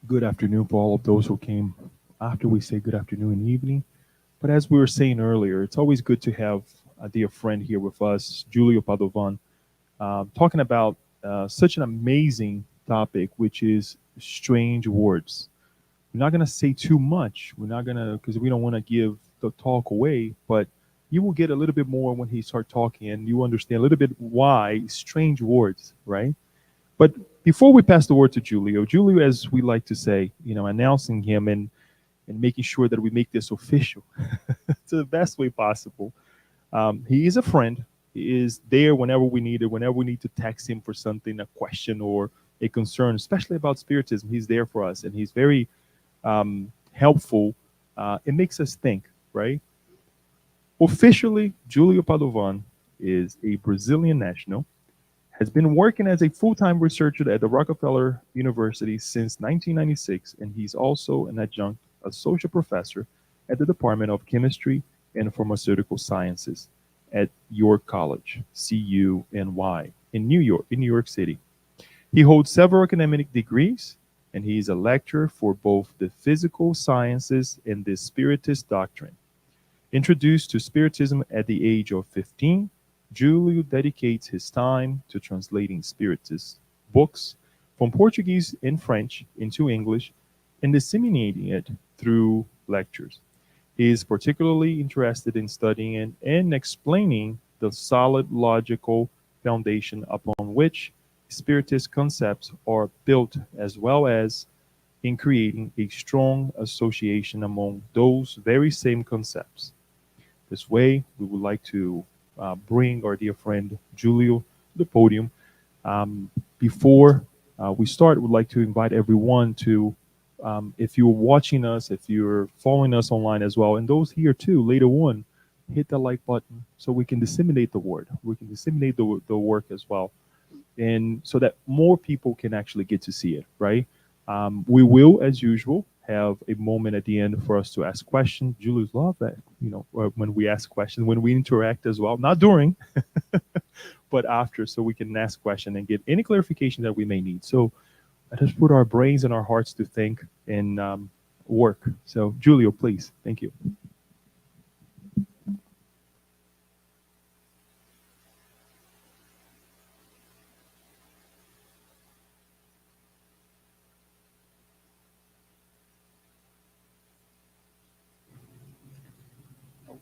Good afternoon for all of those who came after we say good afternoon and evening. But as we were saying earlier, it's always good to have a dear friend here with us, Julio Padovan, talking about such an amazing topic, which is strange words. We're not going to say too much. We're not going to, because we don't want to give the talk away, but you will get a little bit more when he start talking and you understand a little bit why strange words, right? But before we pass the word to Julio, as we like to say, announcing him and making sure that we make this official to the best way possible. He is a friend. He is there whenever we need it, whenever we need to text him for something, a question or a concern, especially about Spiritism. He's there for us and he's very helpful. It makes us think, right? Officially, Julio Padovan is a Brazilian national, has been working as a full-time researcher at the Rockefeller University since 1996, and he's also an adjunct associate professor at the Department of Chemistry and Pharmaceutical Sciences at York College, CUNY, in New York City. He holds several academic degrees, and he is a lecturer for both the physical sciences and the Spiritist doctrine. Introduced to Spiritism at the age of 15, Julio dedicates his time to translating Spiritist books from Portuguese and French into English and disseminating it through lectures. He is particularly interested in studying and explaining the solid logical foundation upon which Spiritist concepts are built, as well as in creating a strong association among those very same concepts. This way, we would like to bring our dear friend Julio to the podium. Before we start, we'd like to invite everyone to, if you're watching us, if you're following us online as well, and those here too, later on, hit the like button so we can disseminate the word. We can disseminate the work as well, and so that more people can actually get to see it, right? We will, as usual, have a moment at the end for us to ask questions. Julius love that, when we ask questions, when we interact as well, not during, but after, so we can ask questions and get any clarification that we may need. So let us put our brains and our hearts to think and work. So Julio, please, thank you.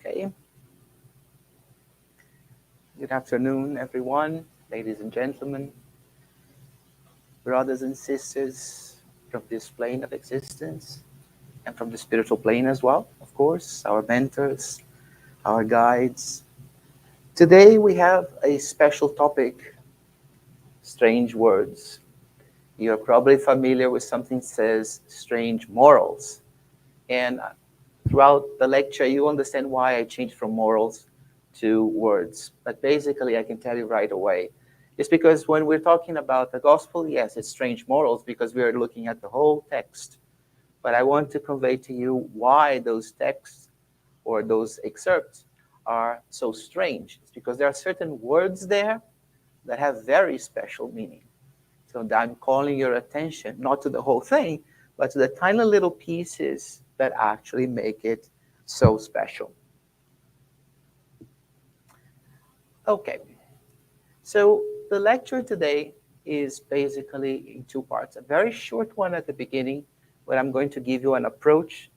Okay. Good afternoon, everyone, ladies and gentlemen, brothers and sisters from this plane of existence and from the spiritual plane as well, of course, our mentors, our guides. Today we have a special topic, strange words. You're probably familiar with something that says strange morals. And throughout the lecture, you understand why I changed from morals to words. But basically, I can tell you right away. It's because when we're talking about the gospel, yes, it's strange morals because we are looking at the whole text. But I want to convey to you why those texts or those excerpts are so strange. It's because there are certain words there that have very special meaning. So I'm calling your attention, not to the whole thing, but to the tiny little pieces that actually make it so special. Okay, so the lecture today is basically in two parts. A very short one at the beginning, where I'm going to give you an approach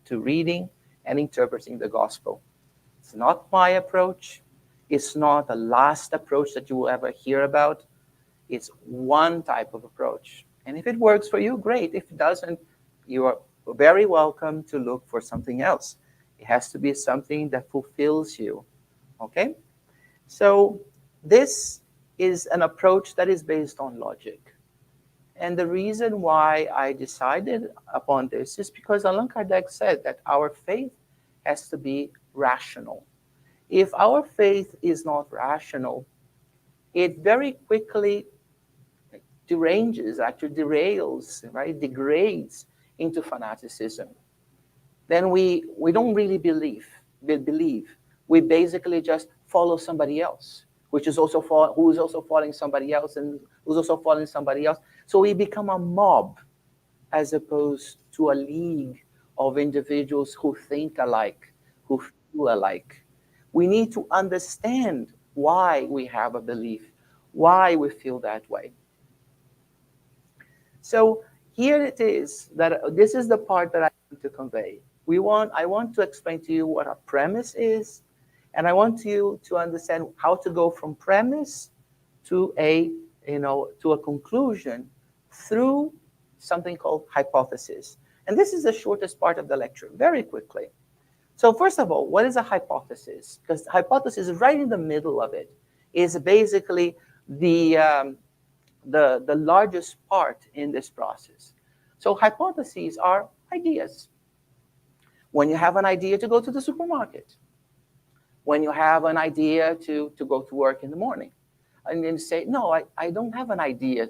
to reading and interpreting the gospel. It's not my approach. It's not the last approach that you will ever hear about. It's one type of approach. And if it works for you, great. If it doesn't, you are very welcome to look for something else. It has to be something that fulfills you. Okay? So this is an approach that is based on logic. And the reason why I decided upon this is because Allan Kardec said that our faith has to be rational. If our faith is not rational, it very quickly actually derails, right? Degrades into fanaticism. Then we don't really believe. We basically just follow somebody else, who is also following somebody else, and who's also following somebody else. So we become a mob. as opposed to a league of individuals who think alike, who feel alike. We need to understand why we have a belief, why we feel that way. So here it is that this is the part that I want to convey. I want to explain to you what a premise is, and I want you to understand how to go from premise to a conclusion through something called hypothesis. And this is the shortest part of the lecture, very quickly. So first of all, what is a hypothesis? Because hypothesis is right in the middle of it, is basically the largest part in this process. So hypotheses are ideas. When you have an idea to go to the supermarket, when you have an idea to go to work in the morning, and then say, no, I don't have an idea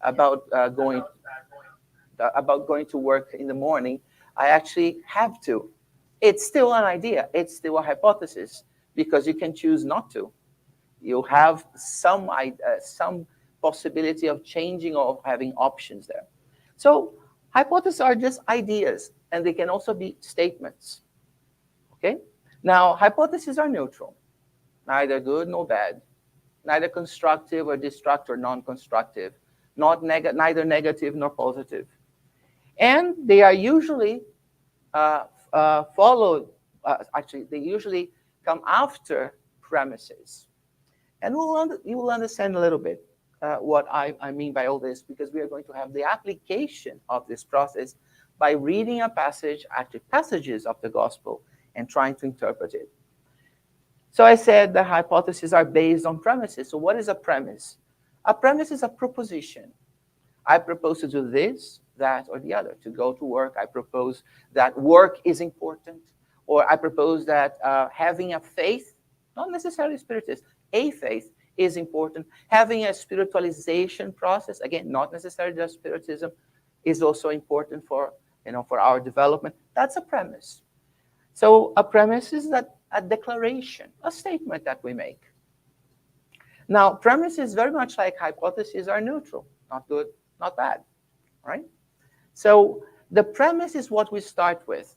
about going to work in the morning. I actually have to. It's still an idea. It's still a hypothesis because you can choose not to. You have some possibility of changing or having options there. So hypotheses are just ideas, and they can also be statements. Okay? Now, hypotheses are neutral, neither good nor bad, neither constructive or destructive or non-constructive, neither negative nor positive. And they are usually followed, actually, they usually come after premises. And you will understand a little bit what I mean by all this, because we are going to have the application of this process by reading a passage, actually passages of the gospel, and trying to interpret it. So I said the hypotheses are based on premises. So what is a premise? A premise is a proposition. I propose to do this, that, or the other. To go to work, I propose that work is important. Or I propose that having a faith, not necessarily spiritist, a faith is important. Having a spiritualization process, again, not necessarily just spiritism, is also important for our development. That's a premise. So a premise is that a declaration, a statement that we make. Now, premises very much like hypotheses are neutral, not good, not bad, right? So the premise is what we start with.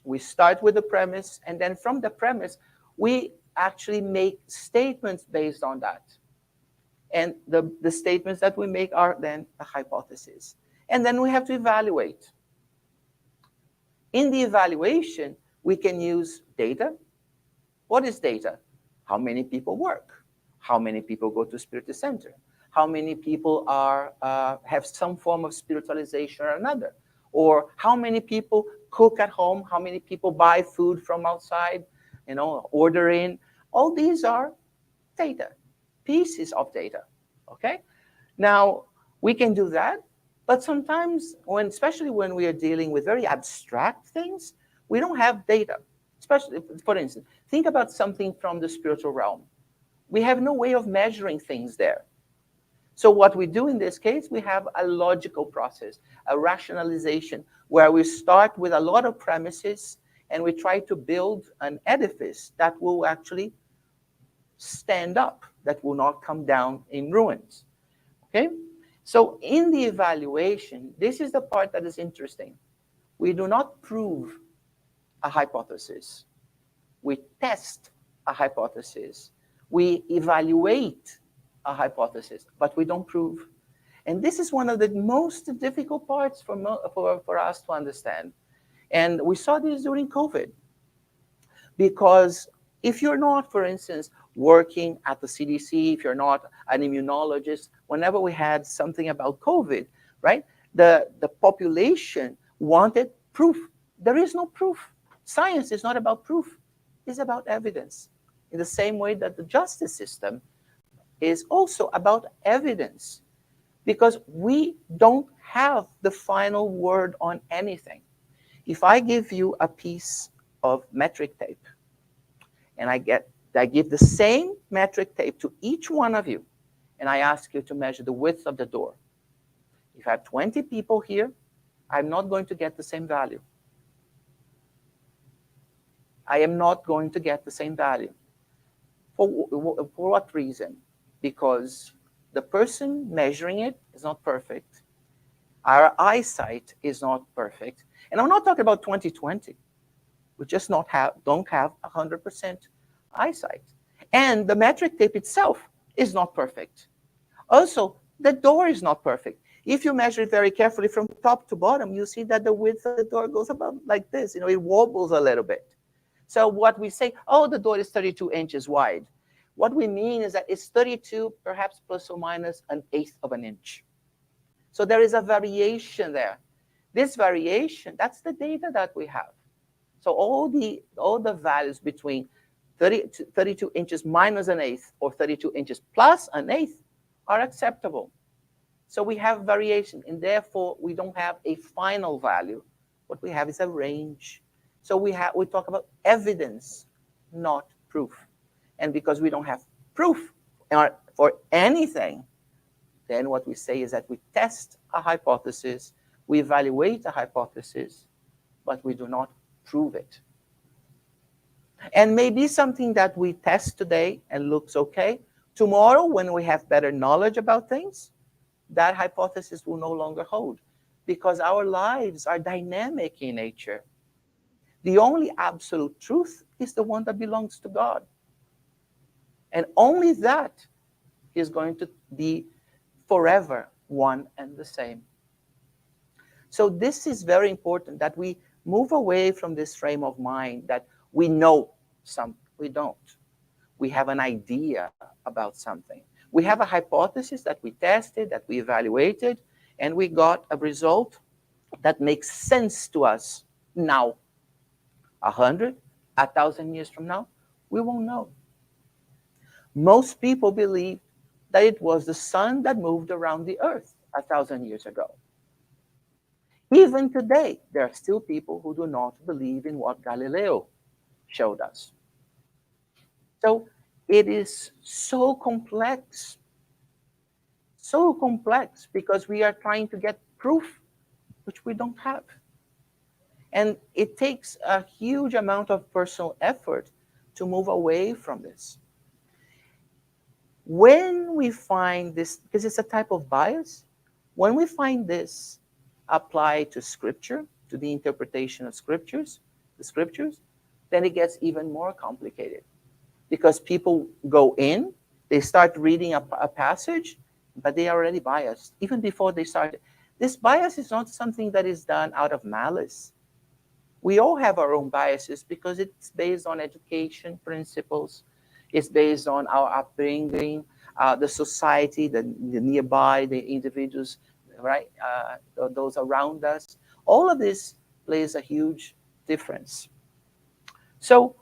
We start with the premise, and then from the premise, we actually make statements based on that. And the statements that we make are then a hypothesis. And then we have to evaluate. In the evaluation, we can use data. What is data? How many people work? How many people go to Spiritist Center? How many people have some form of spiritualization or another? Or how many people cook at home? How many people buy food from outside, order in? All these are data, pieces of data, okay? Now, we can do that, but sometimes, especially when we are dealing with very abstract things, we don't have data. Especially, for instance, think about something from the spiritual realm. We have no way of measuring things there. So what we do in this case, we have a logical process, a rationalization, where we start with a lot of premises and we try to build an edifice that will actually stand up, that will not come down in ruins. Okay? So in the evaluation, this is the part that is interesting. We do not prove a hypothesis. We test a hypothesis. We evaluate a hypothesis, but we don't prove. And this is one of the most difficult parts for us to understand. And we saw this during COVID. Because if you're not, for instance, working at the CDC, if you're not an immunologist, whenever we had something about COVID, right, the population wanted proof. There is no proof. Science is not about proof. It's about evidence. In the same way that the justice system is also about evidence, because we don't have the final word on anything. If I give you a piece of metric tape, and I give the same metric tape to each one of you, and I ask you to measure the width of the door. If I have 20 people here, I'm not going to get the same value. I am not going to get the same value. For what reason? Because the person measuring it is not perfect. Our eyesight is not perfect. And I'm not talking about 2020. We just don't have 100% eyesight. And the metric tape itself is not perfect. Also, the door is not perfect. If you measure it very carefully from top to bottom, you see that the width of the door goes about like this. It wobbles a little bit. So what we say, oh, the door is 32 inches wide. What we mean is that it's 32, perhaps plus or minus an eighth of an inch. So there is a variation there. This variation, that's the data that we have. So all the values between 32 inches minus an eighth or 32 inches plus an eighth are acceptable. So we have variation, and therefore we don't have a final value. What we have is a range. So we talk about evidence, not proof. And because we don't have proof for anything, then what we say is that we test a hypothesis, we evaluate a hypothesis, but we do not prove it. And maybe something that we test today and looks okay, tomorrow when we have better knowledge about things, that hypothesis will no longer hold because our lives are dynamic in nature. The only absolute truth is the one that belongs to God. And only that is going to be forever one and the same. So this is very important that we move away from this frame of mind that we know something. We don't. We have an idea about something. We have a hypothesis that we tested, that we evaluated, and we got a result that makes sense to us now. 100, 1,000 years from now, we won't know. Most people believe that it was the sun that moved around the earth 1,000 years ago. Even today, there are still people who do not believe in what Galileo showed us. So it is so complex because we are trying to get proof which we don't have. And it takes a huge amount of personal effort to move away from this. When we find this, because it's a type of bias, when we find this applied to scripture, to the interpretation of the scriptures, then it gets even more complicated. Because people go in, they start reading a passage, but they are already biased, even before they start. This bias is not something that is done out of malice. We all have our own biases because it's based on education principles. It's based on our upbringing, the society, the nearby, the individuals, right? Those around us. All of this plays a huge difference. So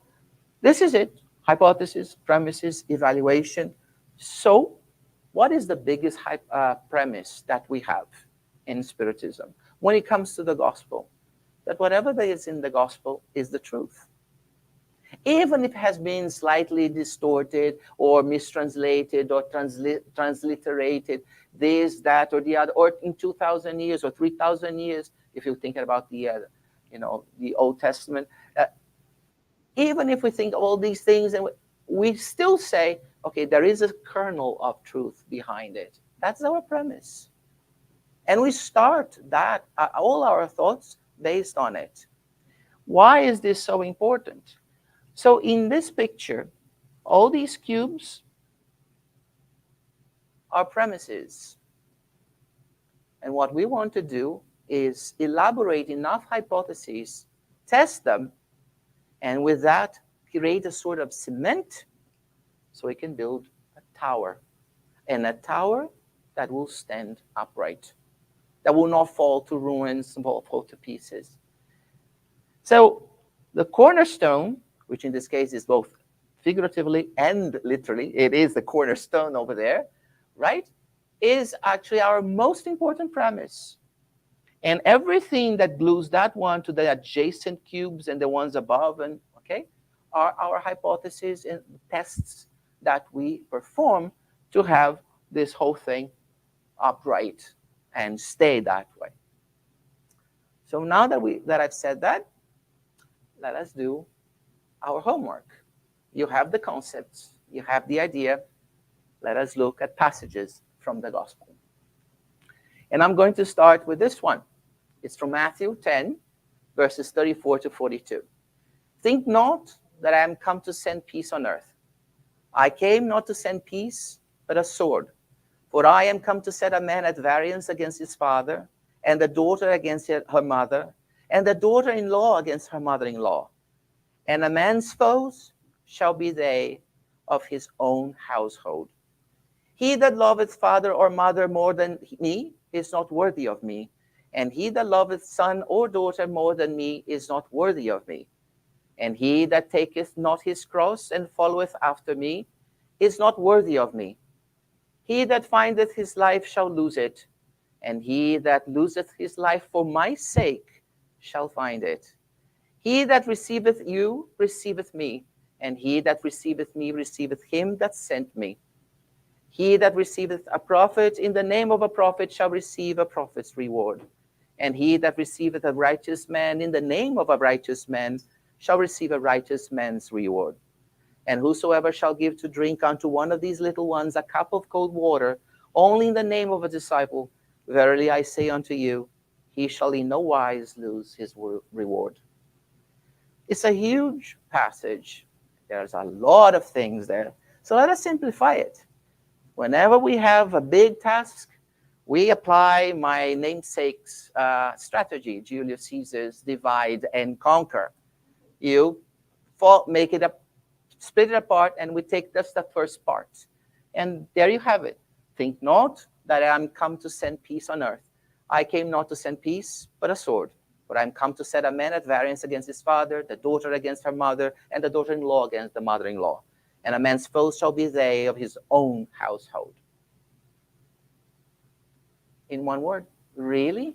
this is it. Hypothesis, premises, evaluation. So what is the biggest premise that we have in Spiritism when it comes to the gospel? That whatever there is in the gospel is the truth. Even if it has been slightly distorted or mistranslated or transliterated, this, that, or the other, or in 2,000 years or 3,000 years, if you're thinking about the Old Testament, even if we think of all these things, and we still say, okay, there is a kernel of truth behind it. That's our premise. And we start that, all our thoughts based on it. Why is this so important? So in this picture, all these cubes are premises. And what we want to do is elaborate enough hypotheses, test them, and with that, create a sort of cement so we can build a tower. And a tower that will stand upright, that will not fall to ruins, fall to pieces. So the cornerstone, which in this case is both figuratively and literally, it is the cornerstone over there, right, is actually our most important premise. And everything that glues that one to the adjacent cubes and the ones above, and okay, are our hypotheses and tests that we perform to have this whole thing upright and stay that way. So now that I've said that, let us do our homework. You have the concepts, you have the idea. Let us look at passages from the gospel. And I'm going to start with this one. It's from Matthew 10, verses 34 to 42. Think not that I am come to send peace on earth. I came not to send peace, but a sword. For I am come to set a man at variance against his father, and the daughter against her mother, and the daughter-in-law against her mother-in-law. And a man's foes shall be they of his own household. He that loveth father or mother more than me is not worthy of me, and he that loveth son or daughter more than me is not worthy of me. And he that taketh not his cross and followeth after me is not worthy of me. He that findeth his life shall lose it, and he that loseth his life for my sake shall find it. He that receiveth you receiveth me, and he that receiveth me receiveth him that sent me. He that receiveth a prophet in the name of a prophet shall receive a prophet's reward. And he that receiveth a righteous man in the name of a righteous man shall receive a righteous man's reward. And whosoever shall give to drink unto one of these little ones a cup of cold water, only in the name of a disciple, verily I say unto you, he shall in no wise lose his reward. It's a huge passage. There's a lot of things there. So let us simplify it. Whenever we have a big task, we apply my namesake's strategy, Julius Caesar's divide and conquer. You make it up, split it apart, and we take just the first part. And there you have it. Think not that I am come to send peace on earth. I came not to send peace, but a sword. For I am come to set a man at variance against his father, the daughter against her mother, and the daughter-in-law against the mother-in-law. And a man's foes shall be they of his own household. In one word, really?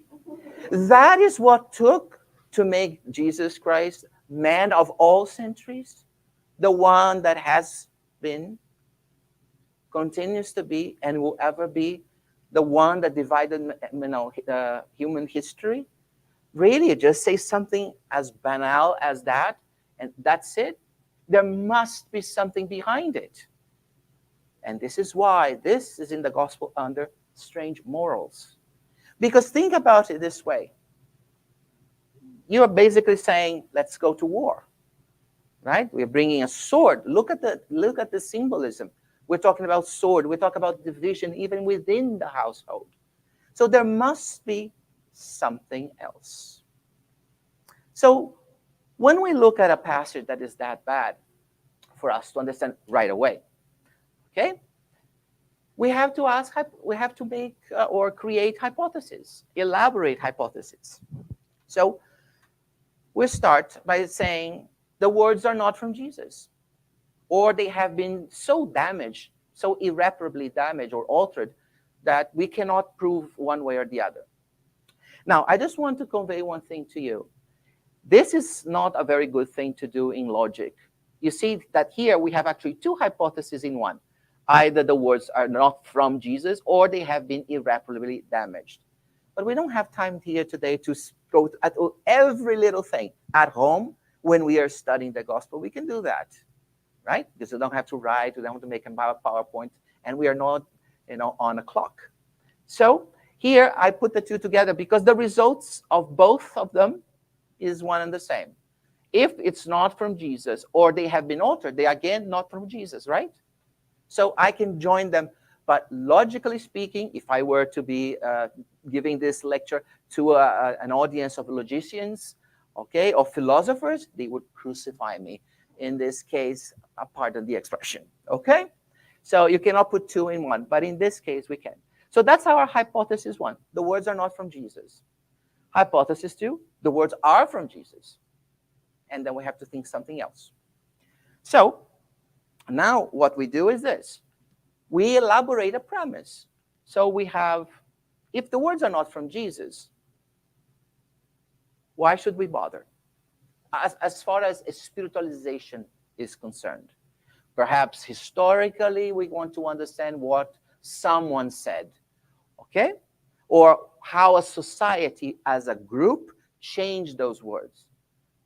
That is what took to make Jesus Christ man of all centuries, the one that has been, continues to be, and will ever be the one that divided human history. Really, just say something as banal as that, and that's it. There must be something behind it. And this is why this is in the gospel under strange morals. Because think about it this way. You are basically saying, let's go to war. Right? We're bringing a sword. Look at the symbolism. We're talking about sword. We talk about division even within the household. So there must be something else. So when we look at a passage that is that bad for us to understand right away, okay, we have to ask, we have to make or create hypotheses, elaborate hypotheses. So we start by saying the words are not from Jesus, or they have been so damaged, so irreparably damaged or altered that we cannot prove one way or the other. Now, I just want to convey one thing to you. This is not a very good thing to do in logic. You see that here we have actually two hypotheses in one. Either the words are not from Jesus or they have been irreparably damaged. But we don't have time here today to go at every little thing. At home, when we are studying the gospel, we can do that, right? Because we don't have to write, we don't have to make a PowerPoint, and we are not, on a clock. So here I put the two together because the results of both of them is one and the same. If it's not from Jesus or they have been altered, they are again not from Jesus, right? So I can join them. But logically speaking, if I were to be giving this lecture to an audience of logicians, okay, or philosophers, they would crucify me. In this case, pardon the expression, okay? So you cannot put two in one, but in this case, we can. So that's our hypothesis one. The words are not from Jesus. Hypothesis two, the words are from Jesus. And then we have to think something else. So now what we do is this. We elaborate a premise. So we have, if the words are not from Jesus, why should we bother? As far as spiritualization is concerned, perhaps historically we want to understand what someone said, okay? Or how a society as a group changed those words.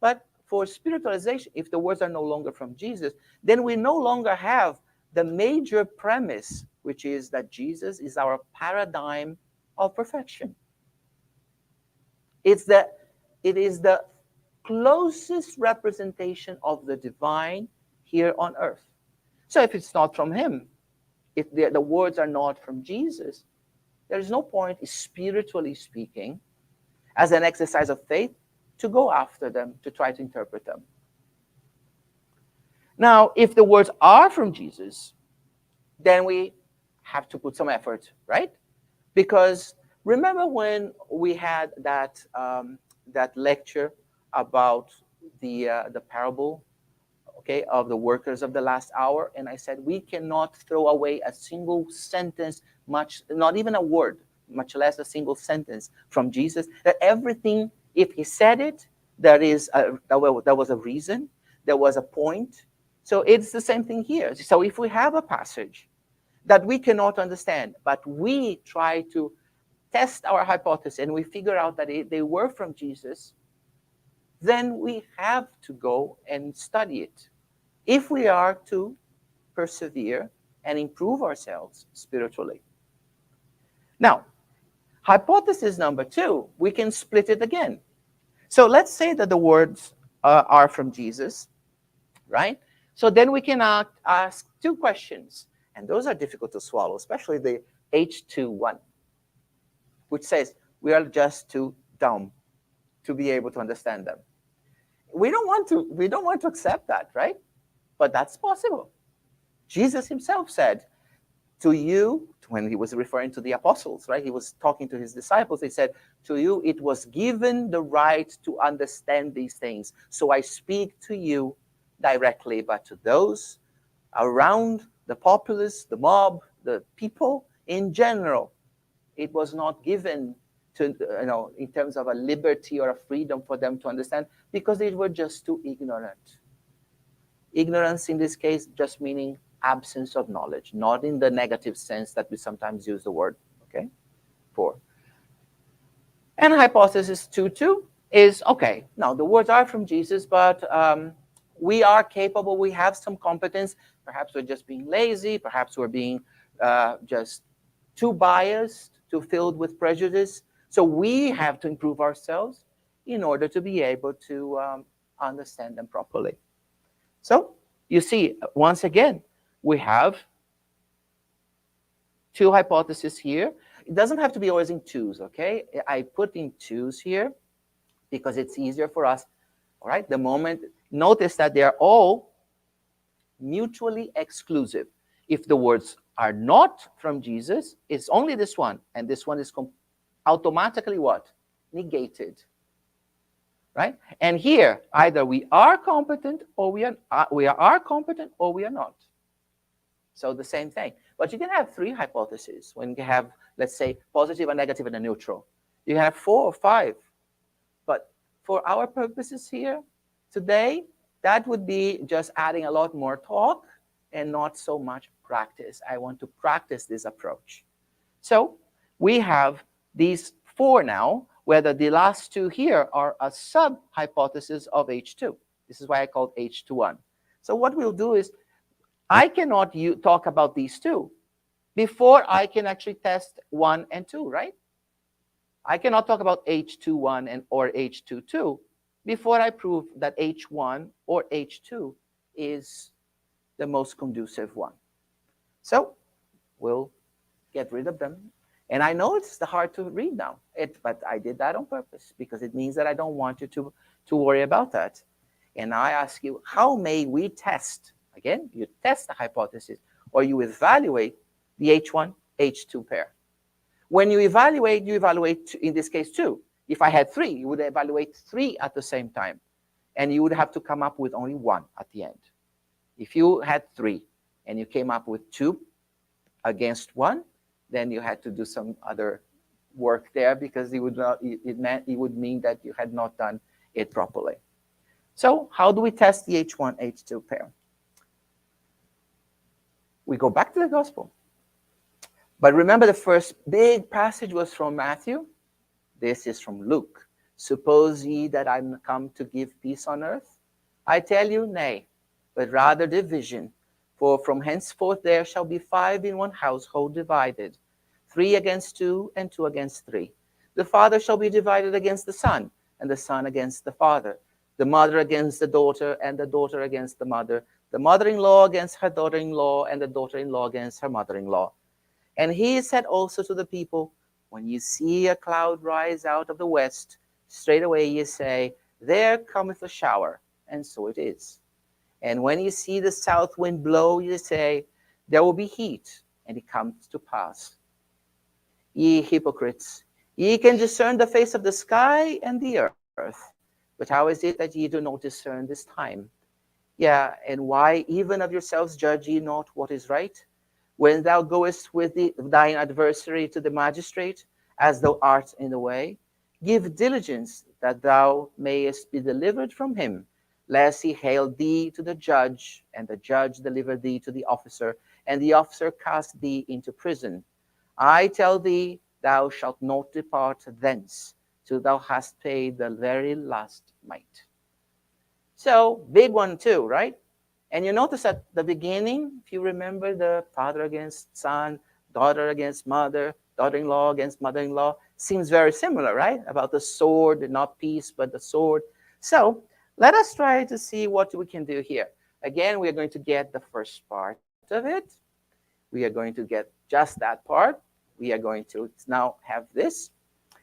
But for spiritualization, if the words are no longer from Jesus, then we no longer have the major premise, which is that Jesus is our paradigm of perfection. It's the, it is the closest representation of the divine here on earth. So if it's not from him, if the words are not from Jesus, there is no point, spiritually speaking, as an exercise of faith, to go after them, to try to interpret them. Now, if the words are from Jesus, then we have to put some effort, right? Because remember when we had that lecture about the parable, okay, of the workers of the last hour, and I said we cannot throw away a single sentence, much not even a word, much less a single sentence from Jesus. That everything, if he said it, there was a reason, there was a point. So it's the same thing here. So if we have a passage that we cannot understand, but we try to test our hypothesis and we figure out that they were from Jesus, then we have to go and study it if we are to persevere and improve ourselves spiritually. Now, hypothesis number 2, we can split it again. So let's say that the words are from Jesus, right? So then we can ask 2 questions, and those are difficult to swallow, especially the H2 one, which says we are just too dumb to be able to understand them. We don't want to accept that, right? But that's possible. Jesus himself said to you, when he was referring to the apostles, right? He was talking to his disciples. He said, to you it was given the right to understand these things. So I speak to you directly, but to those around, the populace, the mob, the people in general, it was not given to, in terms of a liberty or a freedom for them to understand, because they were just too ignorant. Ignorance in this case just meaning absence of knowledge, not in the negative sense that we sometimes use the word, okay, for. And hypothesis 2 is, okay, now the words are from Jesus, but we are capable, we have some competence. Perhaps we're just being lazy, perhaps we're being just too biased, too filled with prejudice. So we have to improve ourselves in order to be able to understand them properly. So you see, once again, we have 2 hypotheses here. It doesn't have to be always in 2s, okay? I put in 2s here because it's easier for us, all right? The moment, notice that they are all mutually exclusive. If the words are not from Jesus, it's only this one, and this one is automatically what? Negated, right? And here, either we are competent or we are competent or we are not. So the same thing. But you can have 3 hypotheses when you have, let's say, positive, a negative, and a neutral. You can have 4 or 5. But for our purposes here today, that would be just adding a lot more talk and not so much practice. I want to practice this approach. So we have these 4 now, whether the last 2 here are a sub-hypothesis of H2. This is why I called H21. So what we'll do is, I cannot talk about these 2 before I can actually test 1 and 2, right? I cannot talk about H21 or H22 before I prove that H1 or H2 is the most conducive one. So we'll get rid of them. And I know it's hard to read now, but I did that on purpose because it means that I don't want you to worry about that. And I ask you, how may we test? Again, you test the hypothesis or you evaluate the H1, H2 pair. When you evaluate, in this case 2. If I had 3, you would evaluate 3 at the same time. And you would have to come up with only 1 at the end. If you had 3 and you came up with 2 against 1, then you had to do some other work there because it would mean that you had not done it properly. So how do we test the H1, H2 pair? We go back to the gospel. But remember, the first big passage was from Matthew. This is from Luke. Suppose ye that I am come to give peace on earth? I tell you, nay, but rather division. For from henceforth there shall be 5 in one household divided, 3 against 2, and 2 against 3. The father shall be divided against the son, and the son against the father, the mother against the daughter, and the daughter against the mother-in-law against her daughter-in-law, and the daughter-in-law against her mother-in-law. And he said also to the people, when you see a cloud rise out of the west, straightway ye say, there cometh a shower, and so it is. And when you see the south wind blow, you say, there will be heat, and it comes to pass. Ye hypocrites, ye can discern the face of the sky and the earth, but how is it that ye do not discern this time? Yeah, and why even of yourselves judge ye not what is right? When thou goest with thine adversary to the magistrate, as thou art in the way, give diligence that thou mayest be delivered from him, lest he hale thee to the judge, and the judge deliver thee to the officer, and the officer cast thee into prison. I tell thee, thou shalt not depart thence, till thou hast paid the very last mite. So, big one too, right? And you notice at the beginning, if you remember the father against son, daughter against mother, daughter-in-law against mother-in-law, seems very similar, right? About the sword, not peace, but the sword. So let us try to see what we can do here. Again, we are going to get the first part of it. We are going to get just that part. We are going to now have this.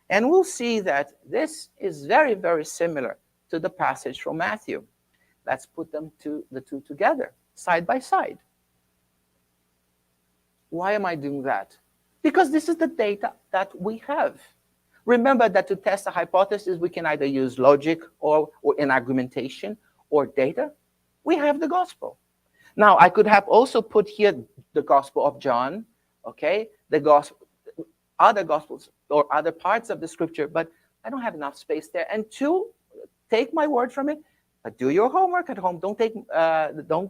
And we'll see that this is very, very similar to the passage from Matthew. Let's put the two together, side by side. Why am I doing that? Because this is the data that we have. Remember that to test a hypothesis, we can either use logic or in argumentation or data. We have the gospel. Now, I could have also put here the Gospel of John, okay, the gospel, other gospels or other parts of the scripture, but I don't have enough space there. And two, take my word from it, but do your homework at home. Don't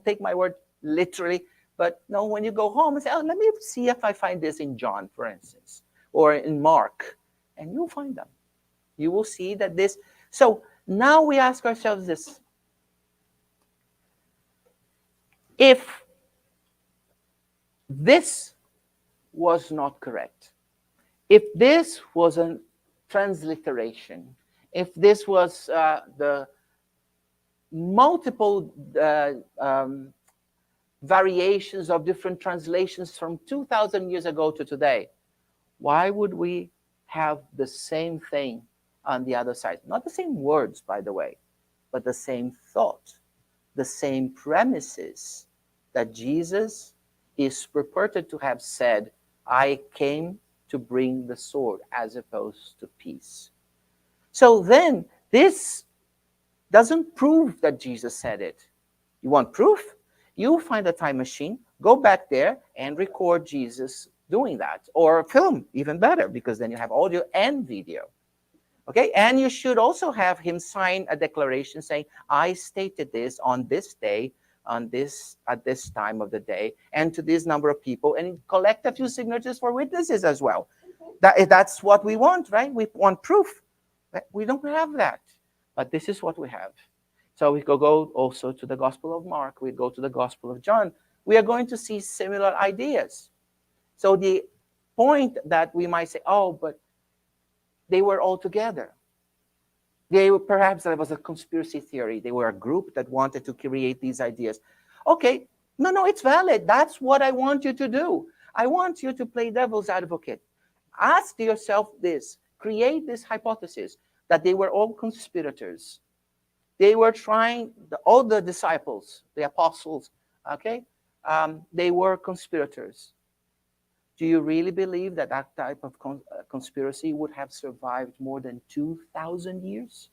take my word literally. But no, when you go home and say, oh, let me see if I find this in John, for instance, or in Mark, and you'll find them. You will see that this. So now we ask ourselves this. If this was not correct, if this was a transliteration, if this was the multiple variations of different translations from 2,000 years ago to today, why would we have the same thing on the other side? Not the same words, by the way, but the same thought, the same premises that Jesus is purported to have said, I came to bring the sword as opposed to peace. So then, this doesn't prove that Jesus said it. You want proof? You find a time machine, go back there and record Jesus doing that, or film, even better, because then you have audio and video. Okay, and you should also have him sign a declaration saying, I stated this on this day, on this at this time of the day, and to this number of people, and collect a few signatures for witnesses as well. That's what we want, right? We want proof. We don't have that, but this is what we have. So we could go also to the Gospel of Mark. We go to the Gospel of John. We are going to see similar ideas. So the point that we might say, oh, but they were all together. Perhaps there was a conspiracy theory. They were a group that wanted to create these ideas. Okay, no, it's valid. That's what I want you to do. I want you to play devil's advocate. Ask yourself this. Create this hypothesis that they were all conspirators. They were trying, all the disciples, the apostles, okay, they were conspirators. Do you really believe that that type of conspiracy would have survived more than 2,000 years?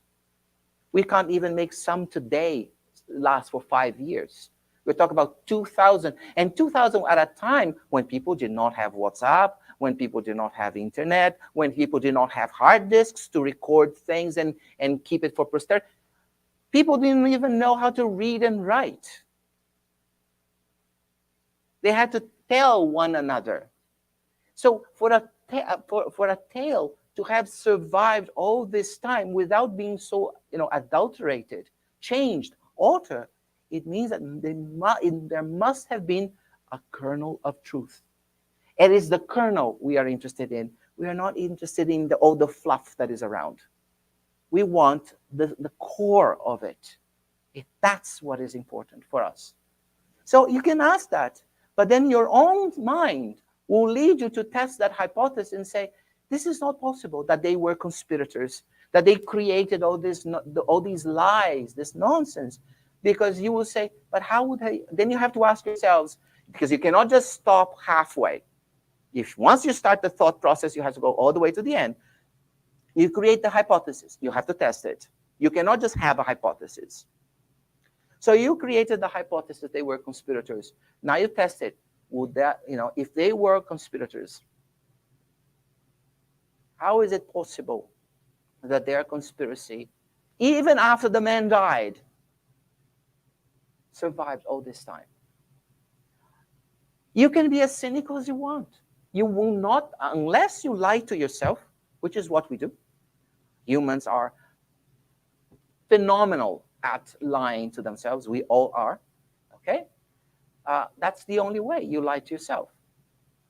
We can't even make some today last for 5 years. We're talking about 2,000, and 2,000 at a time when people did not have WhatsApp, when people did not have internet, when people did not have hard disks to record things and keep it for posterity. People didn't even know how to read and write. They had to tell one another. So for a tale to have survived all this time without being so adulterated, changed, altered, it means that there must have been a kernel of truth. It is the kernel we are interested in. We are not interested in all the fluff that is around. We want the core of it. That's what is important for us. So you can ask that, but then your own mind will lead you to test that hypothesis and say, this is not possible, that they were conspirators, that they created all these lies, this nonsense. Because you will say, but how would they? Then you have to ask yourselves, because you cannot just stop halfway. If once you start the thought process, you have to go all the way to the end. You create the hypothesis. You have to test it. You cannot just have a hypothesis. So you created the hypothesis they were conspirators. Now you test it. Would that, if they were conspirators, how is it possible that their conspiracy, even after the man died, survived all this time? You can be as cynical as you want. You will not, unless you lie to yourself, which is what we do. Humans are phenomenal at lying to themselves. We all are. Okay? That's the only way you lie to yourself.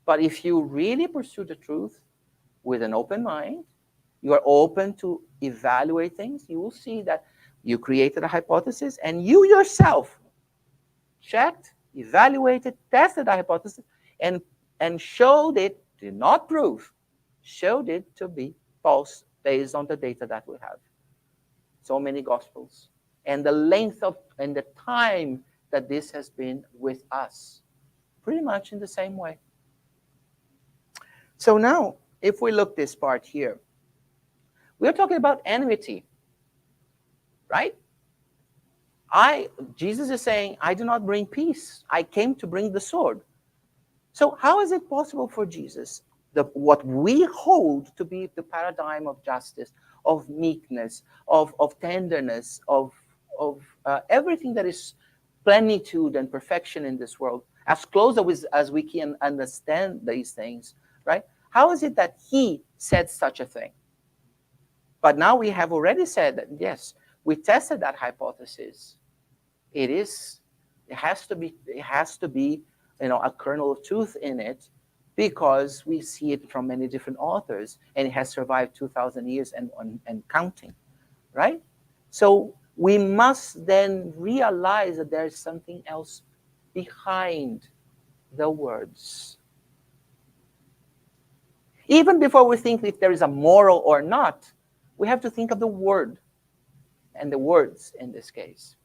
But if you really pursue the truth with an open mind, you are open to evaluate things, you will see that you created a hypothesis and you yourself checked, evaluated, tested the hypothesis, and showed it, did not prove, showed it to be false based on the data that we have. So many gospels. And the length of and the time that this has been with us. Pretty much in the same way. So now, if we look this part here, we're talking about enmity, right? Jesus is saying, I do not bring peace. I came to bring the sword. So how is it possible for Jesus, what we hold to be the paradigm of justice, of meekness, of tenderness, of everything that is plenitude and perfection in this world, as close as we can understand these things, right? How is it that he said such a thing? But now we have already said that, yes, we tested that hypothesis. It has to be, a kernel of truth in it, because we see it from many different authors, and it has survived 2,000 years and counting, right? So we must then realize that there is something else behind the words. Even before we think if there is a moral or not, we have to think of the word and the words in this case.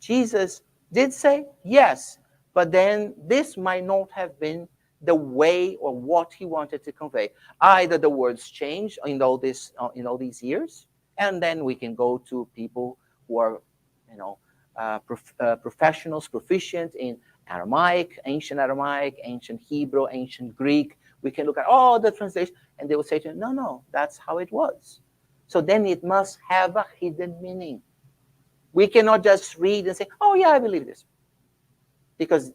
Jesus did say yes, but then this might not have been the way or what he wanted to convey. Either the words changed in all these years, and then we can go to people who are, professionals, proficient in Aramaic, ancient Hebrew, ancient Greek. We can look at all the translations, and they will say to you, no, that's how it was. So then it must have a hidden meaning. We cannot just read and say, oh yeah, I believe this. Because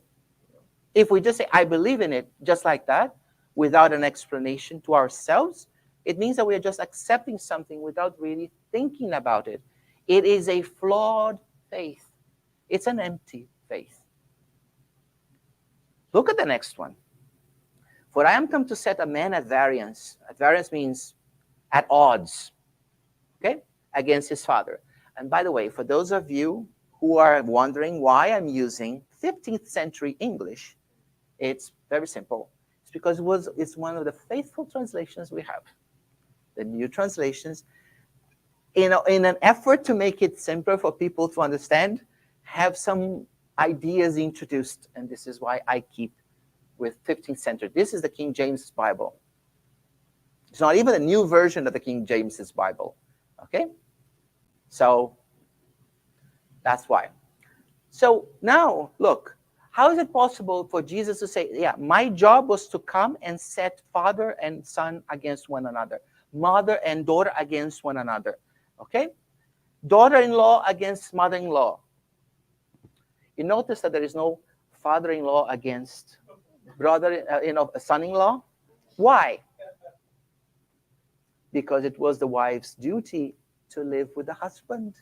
if we just say, I believe in it, just like that, without an explanation to ourselves, it means that we are just accepting something without really thinking about it. It is a flawed faith. It's an empty faith. Look at the next one. For I am come to set a man at variance. At variance means at odds, okay, against his father. And by the way, for those of you who are wondering why I'm using 15th century English, it's very simple. It's because it's one of the faithful translations we have. The new translations, in an effort to make it simpler for people to understand, have some ideas introduced. And this is why I keep with 15th century. This is the King James Bible. It's not even a new version of the King James's Bible. Okay? So that's why. So now, look, how is it possible for Jesus to say, yeah, my job was to come and set father and son against one another, mother and daughter against one another, okay? Daughter-in-law against mother-in-law. You notice that there is no father-in-law against brother, son-in-law. Why? Because it was the wife's duty to live with the husband.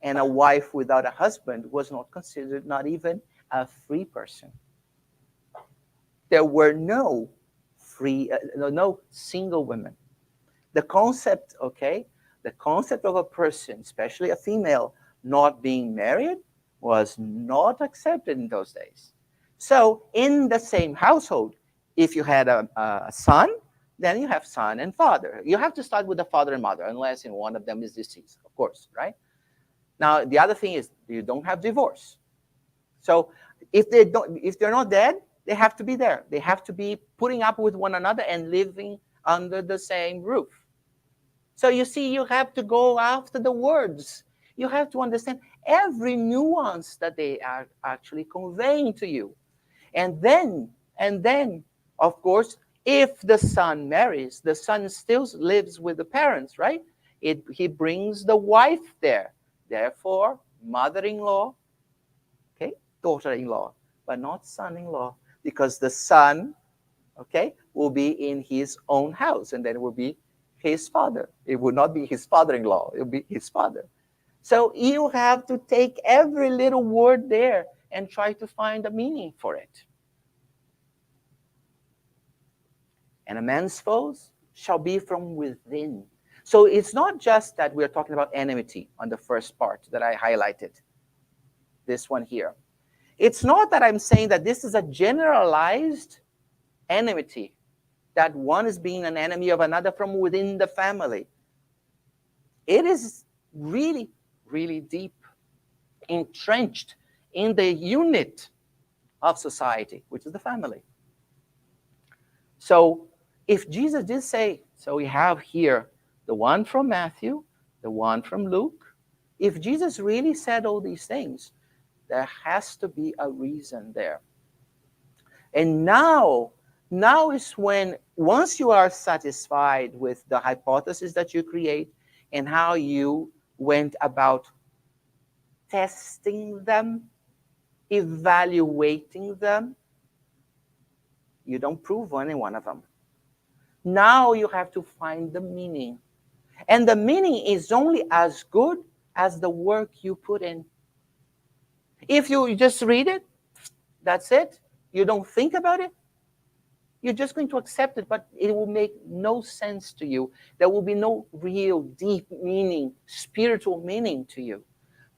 And a wife without a husband was not considered not even a free person. There were no no single women. The concept, okay, the concept of a person, especially a female, not being married was not accepted in those days. So, in the same household, if you had a son, then you have son and father. You have to start with the father and mother, unless one of them is deceased, of course, right? Now, the other thing is you don't have divorce. So, if they're not dead, they have to be there. They have to be putting up with one another and living under the same roof. So you see, you have to go after the words. You have to understand every nuance that they are actually conveying to you. And then, of course, if the son marries, the son still lives with the parents, right? He brings the wife there. Therefore, mother-in-law, okay, daughter-in-law, but not son-in-law, because the son, okay, will be in his own house, and then it will be his father. It would not be his father-in-law. It will be his father. So you have to take every little word there and try to find a meaning for it. And a man's foes shall be from within. So it's not just that we're talking about enmity on the first part that I highlighted, this one here. It's not that I'm saying that this is a generalized enmity, that one is being an enemy of another from within the family. It is really, really deep, entrenched in the unit of society, which is the family. So if Jesus did say, so we have here the one from Matthew, the one from Luke, if Jesus really said all these things, there has to be a reason there. And now is when, once you are satisfied with the hypothesis that you create and how you went about testing them, evaluating them, you don't prove any one of them. Now you have to find the meaning. And the meaning is only as good as the work you put in. If you just read it, that's it. You don't think about it, you're just going to accept it, but it will make no sense to you. There will be no real deep meaning, spiritual meaning to you.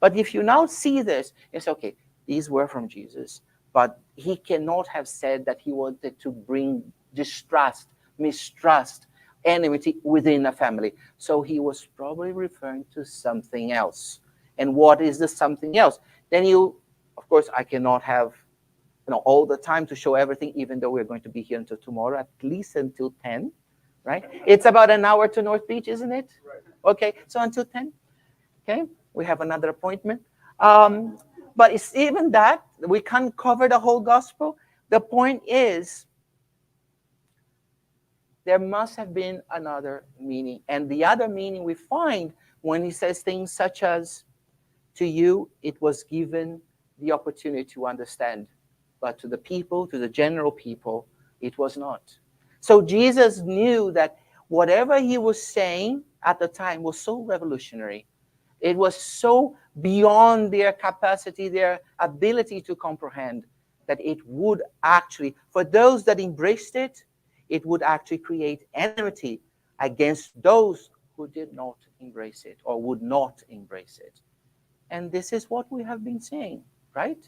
But if you now see this, it's okay, these were from Jesus, but he cannot have said that he wanted to bring distrust, mistrust, enmity within a family. So he was probably referring to something else. And what is the something else? Then of course, I cannot have all the time to show everything, even though we're going to be here until tomorrow, at least until 10, right? It's about an hour to North Beach, isn't it? Right. Okay, so until 10, okay? We have another appointment. But it's even that, we can't cover the whole gospel. The point is, there must have been another meaning. And the other meaning we find when he says things such as, to you, it was given the opportunity to understand. But to the people, to the general people, it was not. So Jesus knew that whatever he was saying at the time was so revolutionary. It was so beyond their capacity, their ability to comprehend, that it would actually, for those that embraced it, it would actually create enmity against those who did not embrace it or would not embrace it. And this is what we have been seeing, right?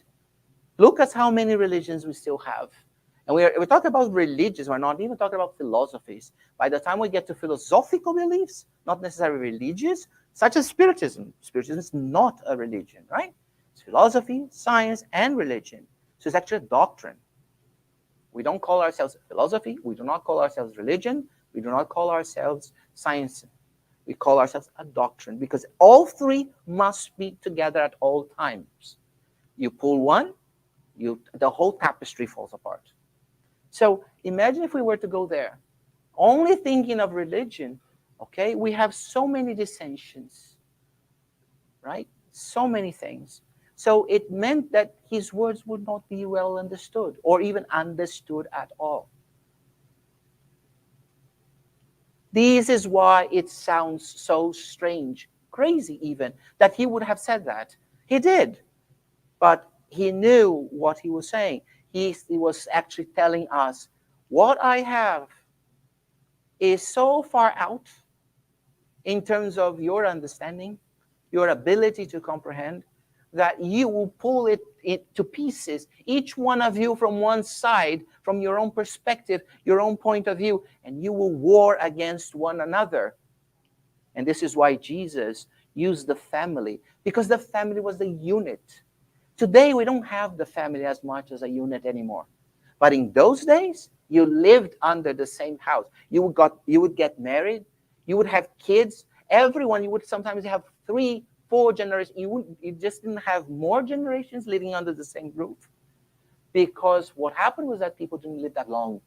Look at how many religions we still have. And we're talking about religions, we're not even talking about philosophies. By the time we get to philosophical beliefs, not necessarily religious, such as Spiritism. Spiritism is not a religion, right? It's philosophy, science, and religion. So it's actually a doctrine. We don't call ourselves philosophy, we do not call ourselves religion, we do not call ourselves science. We call ourselves a doctrine, because all three must be together at all times. You pull one, the whole tapestry falls apart. So imagine if we were to go there, only thinking of religion, okay? We have so many dissensions, right? So many things. So it meant that his words would not be well understood or even understood at all. This is why it sounds so strange, crazy even, that he would have said that. He did, but he knew what he was saying. he was actually telling us, what I have is so far out in terms of your understanding, your ability to comprehend, that you will pull it to pieces, each one of you from one side, from your own perspective, your own point of view, and you will war against one another. And this is why Jesus used the family, because the family was the unit. Today, we don't have the family as much as a unit anymore. But in those days, you lived under the same house. You would get married. You would have kids. Everyone, you would sometimes have 3, 4 generations. You just didn't have more generations living under the same roof. Because what happened was that people didn't live that long.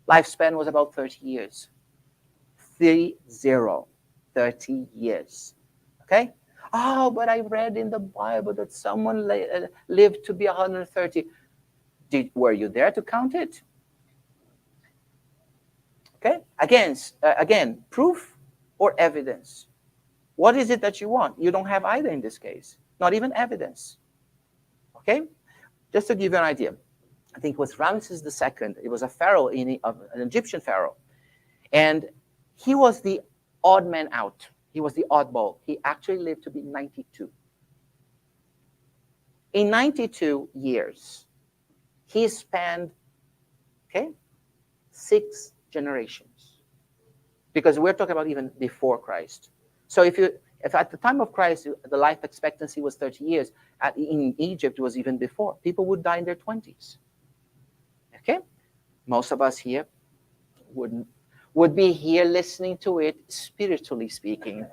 Lifespan was about 30 years. 30. 30 years. Okay? Oh, but I read in the Bible that someone lived to be 130. Were you there to count it? Okay? Again, proof or evidence? What is it that you want? You don't have either in this case. Not even evidence. Okay? Just to give you an idea. I think it was Ramses II. It was a pharaoh, an Egyptian pharaoh. And he was the odd man out. He was the oddball. He actually lived to be 92. In 92 years, he spanned, 6 generations. Because we're talking about even before Christ. So if at the time of Christ, the life expectancy was 30 years, in Egypt it was even before. People would die in their 20s. Okay? Most of us here would be here listening to it, spiritually speaking.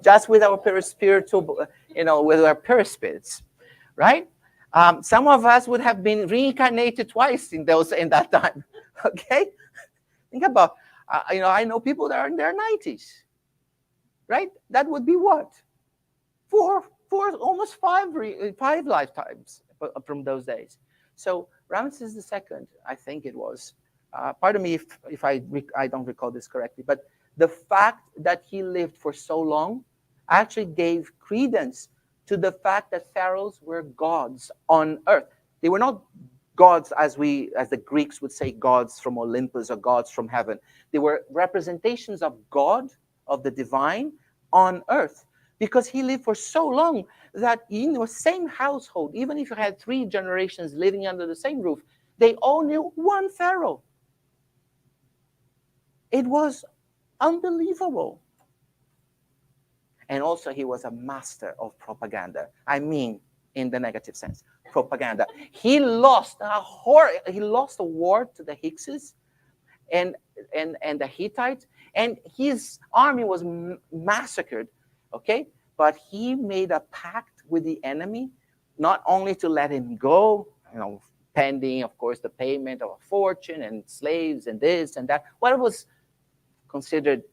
Just with our spiritual, with our perispirits, right? Some of us would have been reincarnated twice in that time. Okay, think about, I know people that are in their 90s, right? That would be what, four, almost five lifetimes from those days. So Ramses II, I think it was. Pardon me if I don't recall this correctly, but the fact that he lived for so long actually gave credence to the fact that pharaohs were gods on earth. They were not gods as the Greeks would say, gods from Olympus or gods from heaven. They were representations of God, of the divine, on earth. Because he lived for so long that in the same household, even if you had 3 generations living under the same roof, they all knew one pharaoh. It was unbelievable. And also, he was a master of propaganda. I mean, in the negative sense, propaganda. He lost a war to the Hyksos and the Hittites, and his army was massacred. Okay, but he made a pact with the enemy, not only to let him go, pending, of course, the payment of a fortune and slaves and this and that. What was considered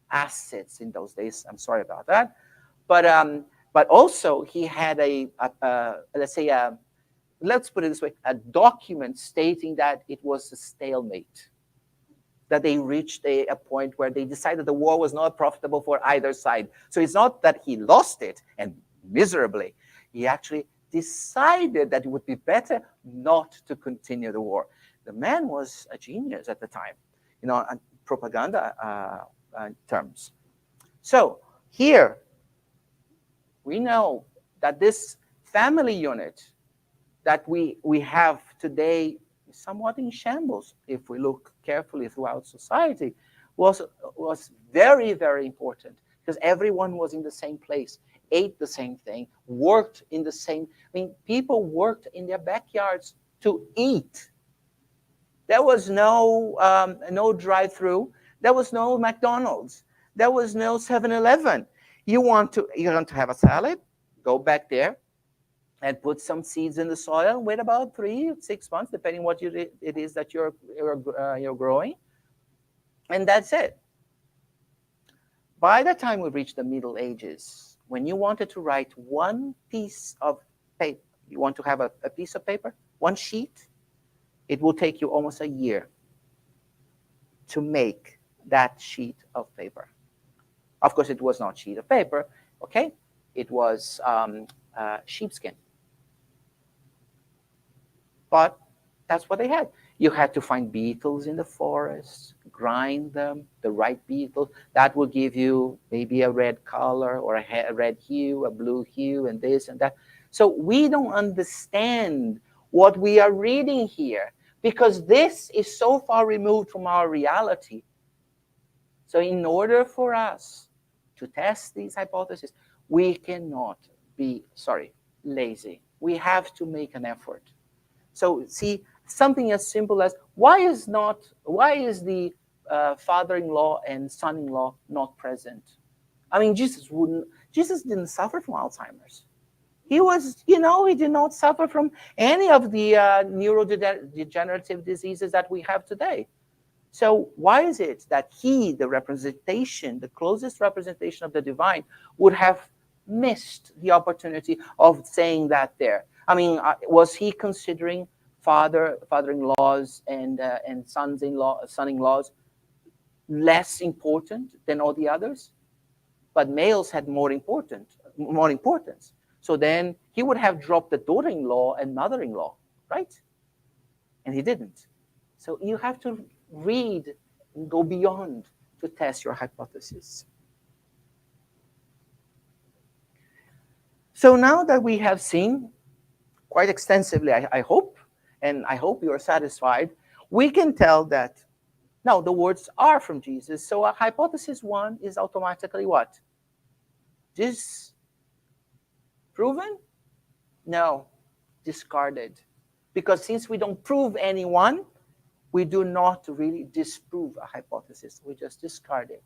assets in those days. I'm sorry about that, but also he had let's put it this way, a document stating that it was a stalemate, that they reached a point where they decided the war was not profitable for either side. So it's not that he lost it, and miserably. He actually decided that it would be better not to continue the war. The man was a genius at the time, propaganda terms. So here we know that this family unit that we have today is somewhat in shambles, if we look carefully throughout society, was very, very important, because everyone was in the same place, ate the same thing, worked in the same. People worked in their backyards to eat. There was no drive-through. There was no McDonald's. There was no 7-Eleven. You want to have a salad? Go back there and put some seeds in the soil. Wait about 3-6 months, depending what it is that you're growing, and that's it. By the time we reach the Middle Ages, when you wanted to write one piece of paper, you want to have a piece of paper, one sheet, it will take you almost a year to make that sheet of paper. Of course, it was not sheet of paper, okay? It was sheepskin. But that's what they had. You had to find beetles in the forest, grind them, the right beetle. That will give you maybe a red color or a red hue, a blue hue, and this and that. So we don't understand what we are reading here because this is so far removed from our reality. So in order for us to test these hypotheses, we cannot be, lazy. We have to make an effort. So see, something as simple as why is the father-in-law and son-in-law not present? I mean, Jesus didn't suffer from Alzheimer's. He was, he did not suffer from any of the neurodegenerative diseases that we have today. So why is it that he, the representation, the closest representation of the divine, would have missed the opportunity of saying that there? I mean, was he considering father-in-laws and son-in-laws less important than all the others? But males had more importance. So then he would have dropped the daughter-in-law and mother-in-law, right? And he didn't. So you have to read and go beyond to test your hypothesis. So now that we have seen quite extensively, I hope, and I hope you are satisfied, we can tell that now the words are from Jesus. So hypothesis one is automatically what? Disproven? No, discarded. Because since we don't prove anyone, we do not really disprove a hypothesis. We just discard it.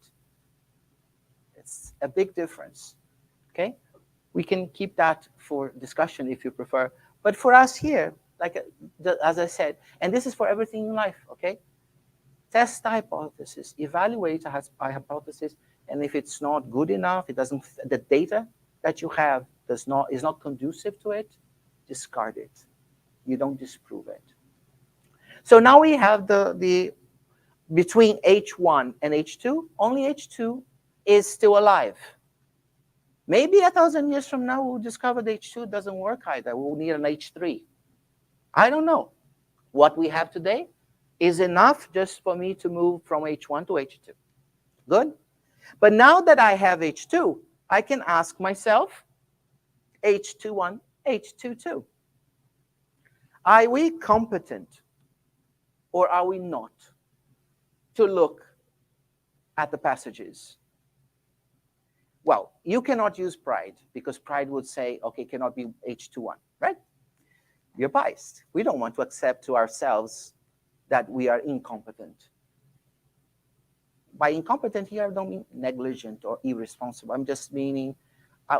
It's a big difference. Okay? We can keep that for discussion if you prefer. But for us here, like as I said, and this is for everything in life, okay? Test the hypothesis, evaluate a hypothesis, and if it's not good enough, the data that you have is not conducive to it, discard it. You don't disprove it. So now we have the between H1 and H2, only H2 is still alive. Maybe 1,000 years from now, we'll discover the H2 doesn't work either. We'll need an H3. I don't know. What we have today is enough just for me to move from H1 to H2. Good? But now that I have H2, I can ask myself, H21, H22. Are we competent or are we not to look at the passages? Well, you cannot use pride because pride would say, okay, cannot be H21, right? You're biased. We don't want to accept to ourselves that we are incompetent. By incompetent here, I don't mean negligent or irresponsible. I'm just meaning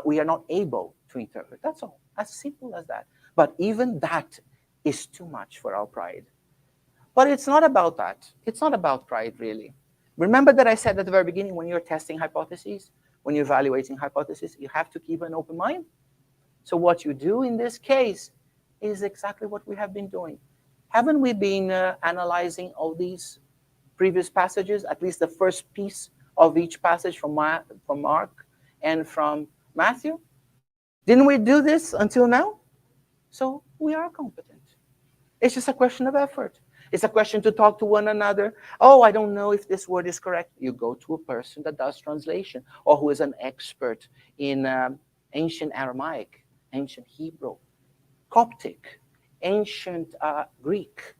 we are not able to interpret. That's all. As simple as that. But even that is too much for our pride. But it's not about that. It's not about pride, really. Remember that I said at the very beginning, when you're testing hypotheses, when you're evaluating hypotheses, you have to keep an open mind. So what you do in this case is exactly what we have been doing. Haven't we been analyzing all these previous passages, at least the first piece of each passage from Mark and from Matthew? Didn't we do this until now? So we are competent. It's just a question of effort. It's a question to talk to one another. Oh, I don't know if this word is correct. You go to a person that does translation or who is an expert in ancient Aramaic, ancient Hebrew, Coptic, ancient Greek.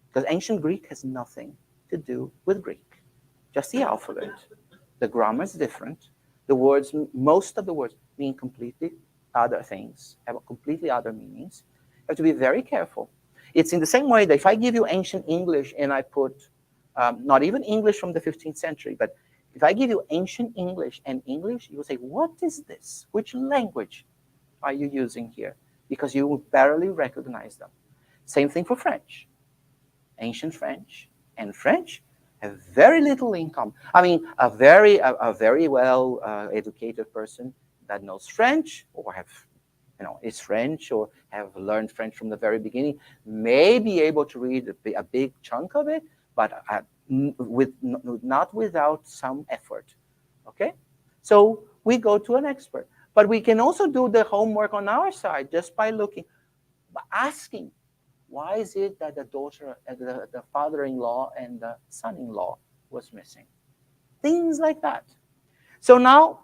Because ancient Greek has nothing to do with Greek, just the alphabet. The grammar is different. The words, most of the words mean completely other things, have completely other meanings. You have to be very careful. It's in the same way that if I give you ancient English and I put, not even English from the 15th century, but if I give you ancient English and English, you will say, what is this? Which language are you using here? Because you will barely recognize them. Same thing for French. Ancient French and French have very little income. I mean, a very well educated person that knows French or is French or have learned French from the very beginning may be able to read a big chunk of it, but not without some effort. Okay, so we go to an expert, but we can also do the homework on our side just by asking, Why is it that the father-in-law and the son-in-law was missing? Things like that. So now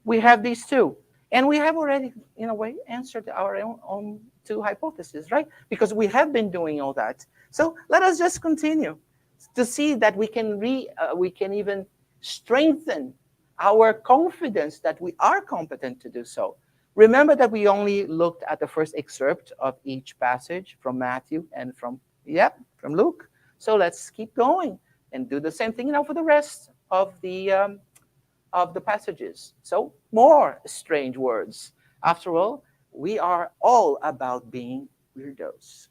we have these two. And we have already, in a way, answered our own two hypotheses, right? Because we have been doing all that. So let us just continue to see that we can even strengthen our confidence that we are competent to do so. Remember that we only looked at the first excerpt of each passage from Matthew and from Luke. So let's keep going and do the same thing now for the rest of the passages. So, more strange words. After all, we are all about being weirdos.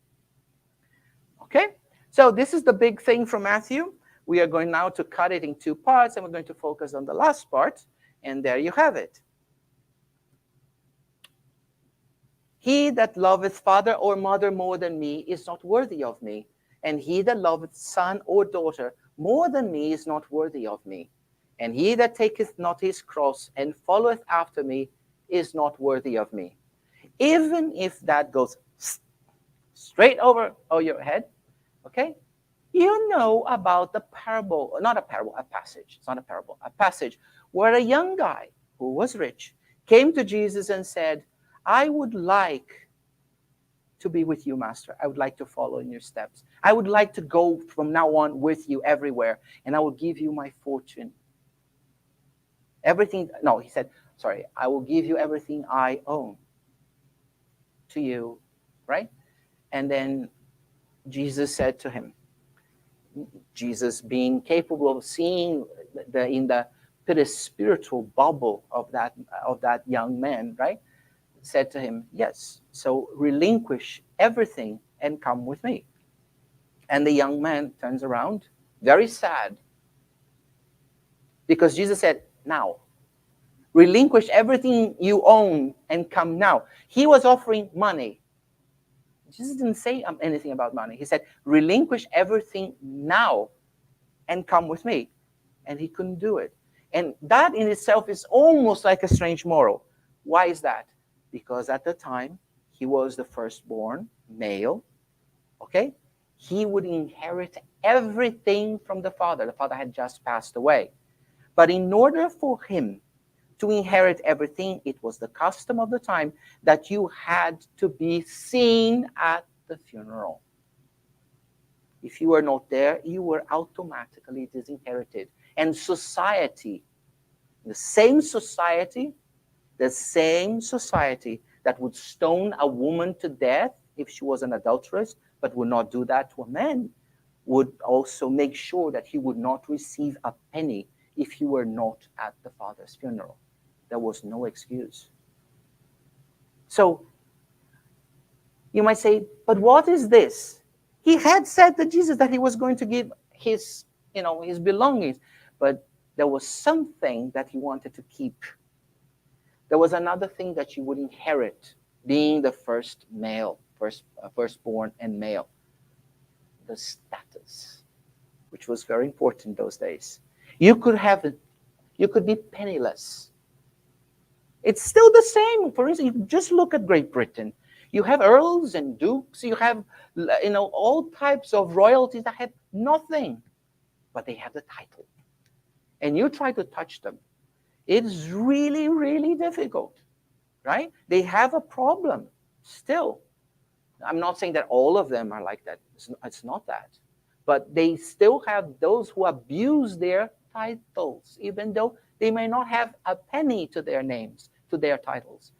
Okay? So, this is the big thing from Matthew. We are going now to cut it in two parts, and we're going to focus on the last part. And there you have it. He that loveth father or mother more than me is not worthy of me. And he that loveth son or daughter more than me is not worthy of me. And he that taketh not his cross and followeth after me is not worthy of me. Even if that goes straight over your head, okay? You know about the parable, not a parable, a passage. It's not a parable, a passage where a young guy who was rich came to Jesus and said, I would like to be with you, Master. I would like to follow in your steps. I would like to go from now on with you everywhere, and I will give you my fortune. Everything, no, he said, sorry, I will give you everything I own to you, right? And then Jesus said to him, Jesus being capable of seeing in the spiritual bubble of that young man, right? Said to him, yes, so relinquish everything and come with me. And the young man turns around, very sad, because Jesus said, now, relinquish everything you own and come now. He was offering money. Jesus didn't say anything about money. He said, relinquish everything now and come with me. And he couldn't do it. And that in itself is almost like a strange moral. Why is that? Because at the time, he was the firstborn male, okay? He would inherit everything from the father. The father had just passed away. But in order for him to inherit everything, it was the custom of the time that you had to be seen at the funeral. If you were not there, you were automatically disinherited. And society, the same society that would stone a woman to death if she was an adulteress, but would not do that to a man, would also make sure that he would not receive a penny if he were not at the father's funeral. There was no excuse. So, you might say, but what is this? He had said to Jesus that he was going to give his belongings, but there was something that he wanted to keep. There was another thing that you would inherit, being the firstborn and male. The status, which was very important those days. You could be penniless. It's still the same. For instance, you just look at Great Britain. You have earls and dukes. You have, all types of royalties that have nothing, but they have the title. And you try to touch them. It's really, really difficult, right? They have a problem still. I'm not saying that all of them are like that. It's not that. But they still have those who abuse their titles, even though they may not have a penny to their names, to their titles.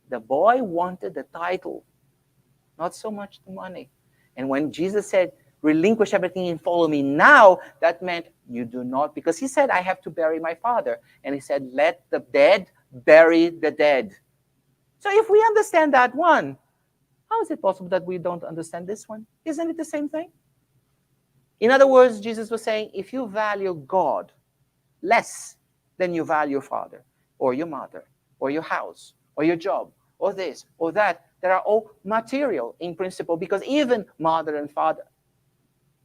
The boy wanted the title, not so much the money. And when Jesus said, relinquish everything and follow me now, that meant you do not, because he said, I have to bury my father. And he said, let the dead bury the dead. So if we understand that one, how is it possible that we don't understand this one? Isn't it the same thing? In other words, Jesus was saying, if you value God less than you value your father or your mother or your house or your job or this or that, that are all material in principle, because even mother and father,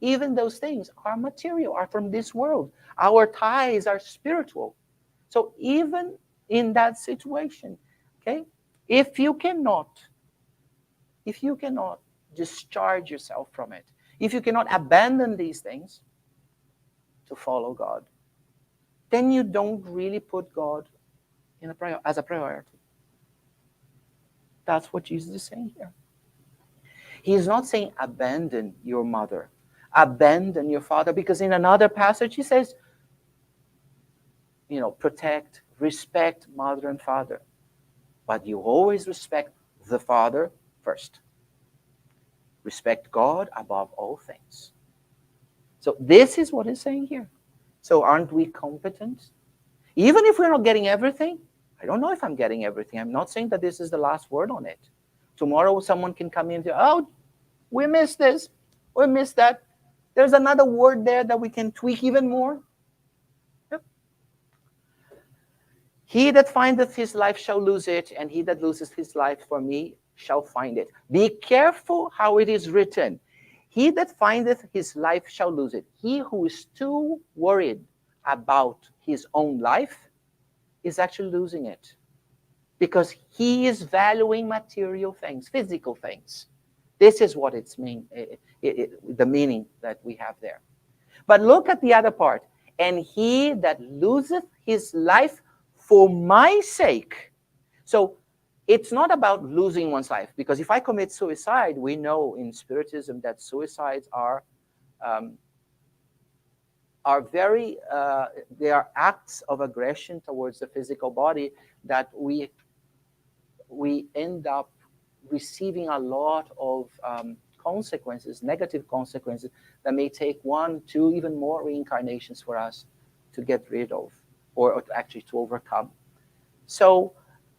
even those things are material, are from this world. Our ties are spiritual. So even in that situation, okay, if you cannot discharge yourself from it, if you cannot abandon these things to follow God, then you don't really put God as a priority. That's what Jesus is saying here. He is not saying abandon your mother, abandon your father, because in another passage he says, protect, respect mother and father. But you always respect the Father first. Respect God above all things. So this is what he's saying here. So aren't we competent? Even if we're not getting everything, I don't know if I'm getting everything. I'm not saying that this is the last word on it. Tomorrow someone can come in and say, oh, we missed this, we missed that. There's another word there that we can tweak even more. Yep. He that findeth his life shall lose it, and he that loses his life for me shall find it. Be careful how it is written. He that findeth his life shall lose it. He who is too worried about his own life is actually losing it, because he is valuing material things, physical things. This is what it's the meaning that we have there. But look at the other part. And he that loseth his life for my sake. So it's not about losing one's life, because if I commit suicide, we know in Spiritism that suicides are very, they are acts of aggression towards the physical body that we end up receiving a lot of consequences, negative consequences, that may take 1, 2, even more reincarnations for us to get rid of, or actually to overcome. So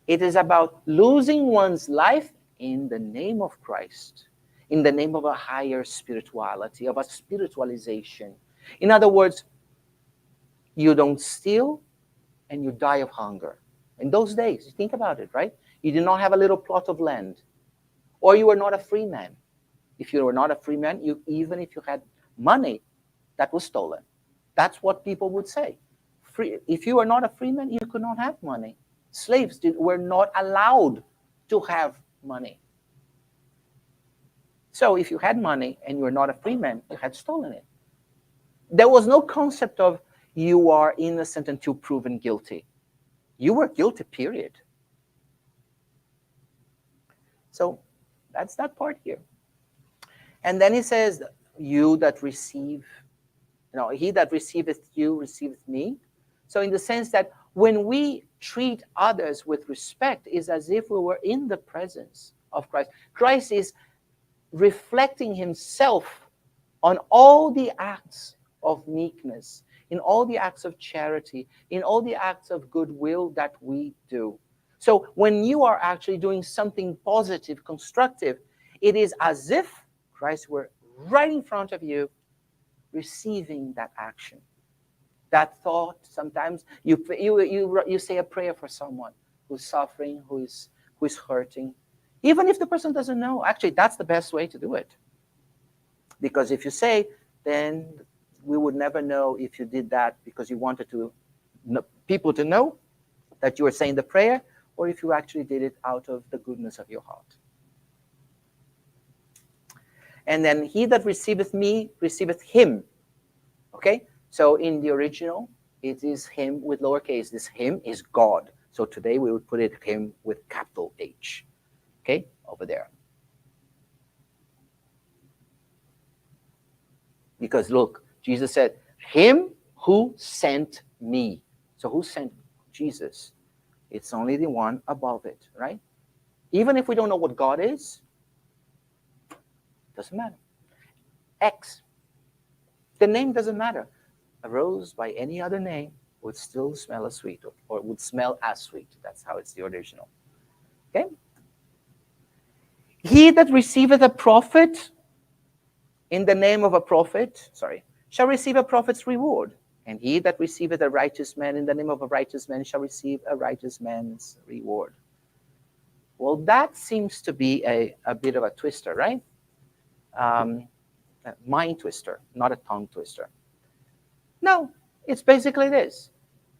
it is about losing one's life in the name of Christ, in the name of a higher spirituality, of a spiritualization. In other words, you don't steal and you die of hunger. In those days, think about it, right? You did not have a little plot of land, or you were not a free man. If you were not a free man, even if you had money, that was stolen. That's what people would say. If you were not a free man, you could not have money. Slaves were not allowed to have money. So if you had money and you were not a free man, you had stolen it. There was no concept of you are innocent until proven guilty. You were guilty, period. So that's that part here. And then he says, you that receive, he that receiveth you receiveth me. So in the sense that when we treat others with respect, is as if we were in the presence of Christ. Christ is reflecting himself on all the acts of meekness, in all the acts of charity, in all the acts of goodwill that we do. So when you are actually doing something positive, constructive, it is as if Christ were right in front of you, receiving that action, that thought. Sometimes you say a prayer for someone who's suffering, who is hurting, even if the person doesn't know. Actually, that's the best way to do it, because if you say, then we would never know if you did that because you wanted people to know that you were saying the prayer, or if you actually did it out of the goodness of your heart. And then he that receiveth me receiveth him. Okay? So in the original, it is him with lowercase. This him is God. So today we would put it him with capital H. Okay? Over there. Because look, Jesus said, him who sent me. So who sent Jesus? It's only the one above it, right? Even if we don't know what God is, doesn't matter. X. The name doesn't matter. A rose by any other name would still smell as sweet, or would smell as sweet. That's how it's the original. Okay? He that receiveth a prophet in the name of a prophet, shall receive a prophet's reward. And he that receiveth a righteous man in the name of a righteous man shall receive a righteous man's reward. Well, that seems to be a bit of a twister, right? A mind twister, not a tongue twister. No, it's basically this.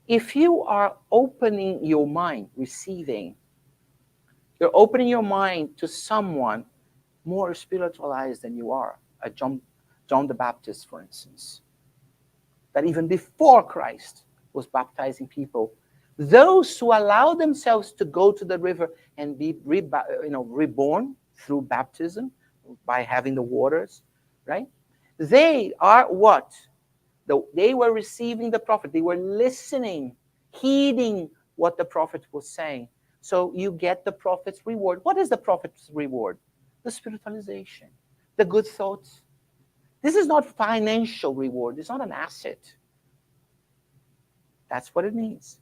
If you are opening your mind, you're opening your mind to someone more spiritualized than you are. John the Baptist, for instance, that even before Christ was baptizing people, those who allow themselves to go to the river and be reborn through baptism by having the waters, right? They are what? They were receiving the prophet. They were listening, heeding what the prophet was saying. So you get the prophet's reward. What is the prophet's reward? The spiritualization, the good thoughts. This is not financial reward. It's not an asset. That's what it means.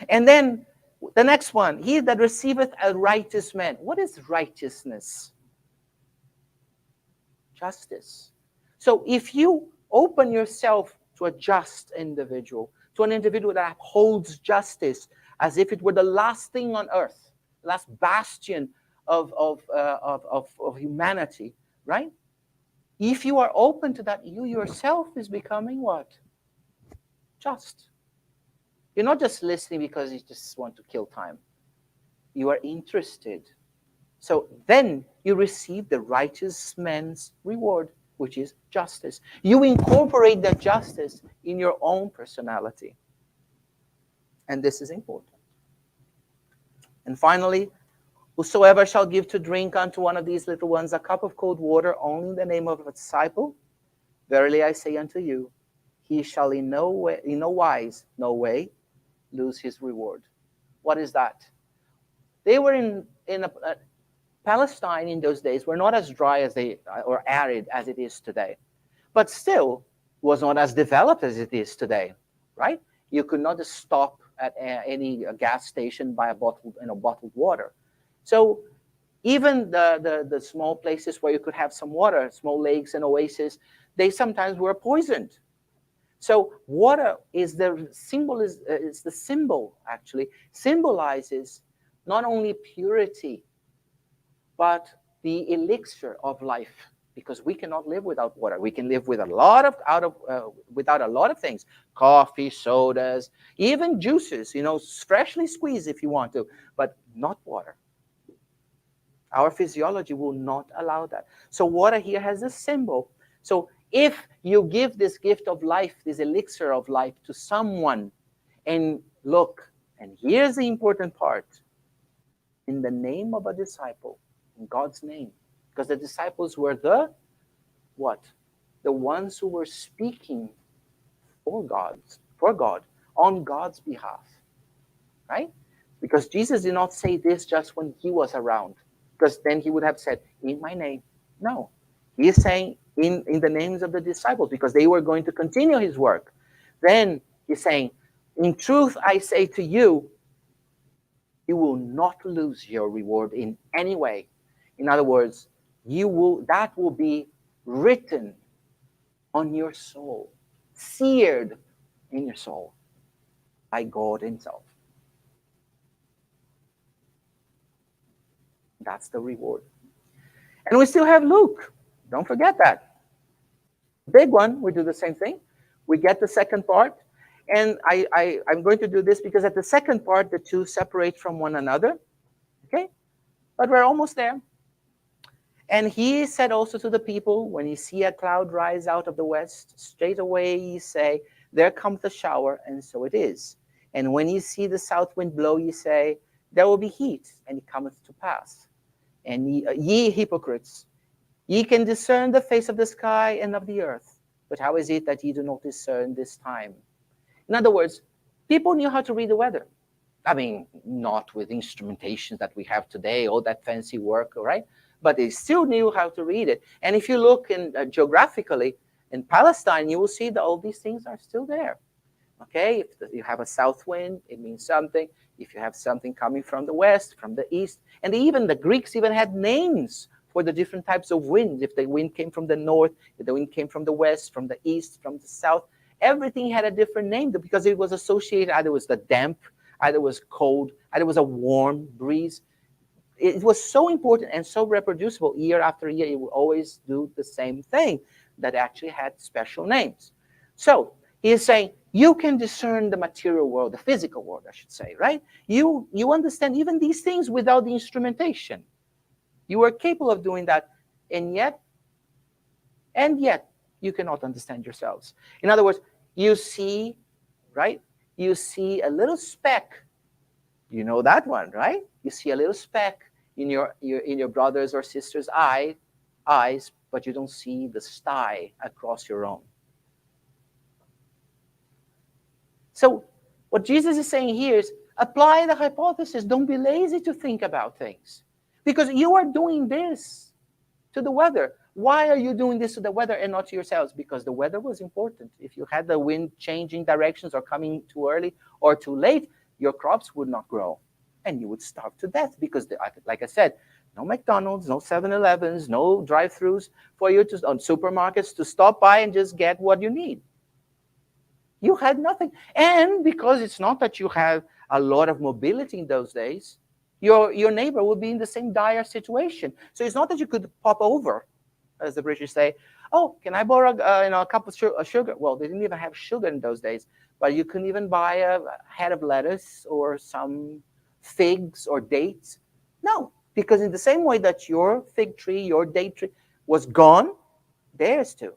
And then the next one, he that receiveth a righteous man. What is righteousness? Justice. So if you open yourself to a just individual, to an individual that upholds justice as if it were the last thing on earth, last bastion of humanity, right? If you are open to that, you yourself is becoming what? Just. You're not just listening because you just want to kill time. You are interested. So then you receive the righteous man's reward, which is justice. You incorporate that justice in your own personality. And this is important. And finally, whosoever shall give to drink unto one of these little ones a cup of cold water only in the name of a disciple, verily I say unto you, he shall in no way lose his reward. What is that? They were in Palestine in those days were not as dry as or arid as it is today, but still was not as developed as it is today, right? You could not just stop at any gas station buy a bottled water. So even the small places where you could have some water, small lakes and oases, they sometimes were poisoned. So water is the symbol actually symbolizes not only purity, but the elixir of life, because we cannot live without water. We can live with without a lot of things, coffee, sodas, even juices, freshly squeezed if you want to, but not water. Our physiology will not allow that. So water here has a symbol. So if you give this gift of life, this elixir of life to someone, and look, and here's the important part, in the name of a disciple, in God's name, because the disciples were the what? The ones who were speaking for God, on God's behalf, right? Because Jesus did not say this just when he was around, because then he would have said, in my name. No, he is saying in the names of the disciples, because they were going to continue his work. Then he's saying, in truth, I say to you, you will not lose your reward in any way. In other words, that will be written on your soul, seared in your soul by God himself. That's the reward. And we still have Luke. Don't forget that. Big one, we do the same thing. We get the second part. And I'm going to do this because at the second part, the two separate from one another. Okay? But we're almost there. And he said also to the people, when you see a cloud rise out of the west, straight away ye say, there cometh a shower, and so it is. And when you see the south wind blow, ye say, there will be heat, and it cometh to pass. And ye hypocrites, ye can discern the face of the sky and of the earth, but how is it that ye do not discern this time? In other words, people knew how to read the weather. I mean, not with instrumentation that we have today, all that fancy work, right? But they still knew how to read it. And if you look geographically in Palestine, you will see that all these things are still there. Okay, if you have a south wind, it means something. If you have something coming from the west, from the east, and even the Greeks even had names for the different types of wind. If the wind came from the north, if the wind came from the west, from the east, from the south, everything had a different name because it was associated, either it was the damp, either it was cold, either it was a warm breeze. It was so important and so reproducible year after year. It would always do the same thing that actually had special names. So he is saying, you can discern the material world, the physical world, I should say, right? You understand even these things without the instrumentation. You are capable of doing that and yet you cannot understand yourselves. In other words, you see, right? You see a little speck. You know that one, right? You see a little speck in your brother's or sister's eyes, but you don't see the sty across your own. So what Jesus is saying here is apply the hypothesis. Don't be lazy to think about things. Because you are doing this to the weather. Why are you doing this to the weather and not to yourselves? Because the weather was important. If you had the wind changing directions or coming too early or too late, your crops would not grow. And you would starve to death because, like I said, no McDonald's, no 7-Elevens, no drive-thrus for you to on supermarkets to stop by and just get what you need. You had nothing. And because it's not that you have a lot of mobility in those days, your neighbor would be in the same dire situation. So it's not that you could pop over, as the British say, oh, can I borrow a cup of sugar? Well, they didn't even have sugar in those days, but you couldn't even buy a head of lettuce or some figs or dates. No, because in the same way that your fig tree, your date tree was gone, theirs too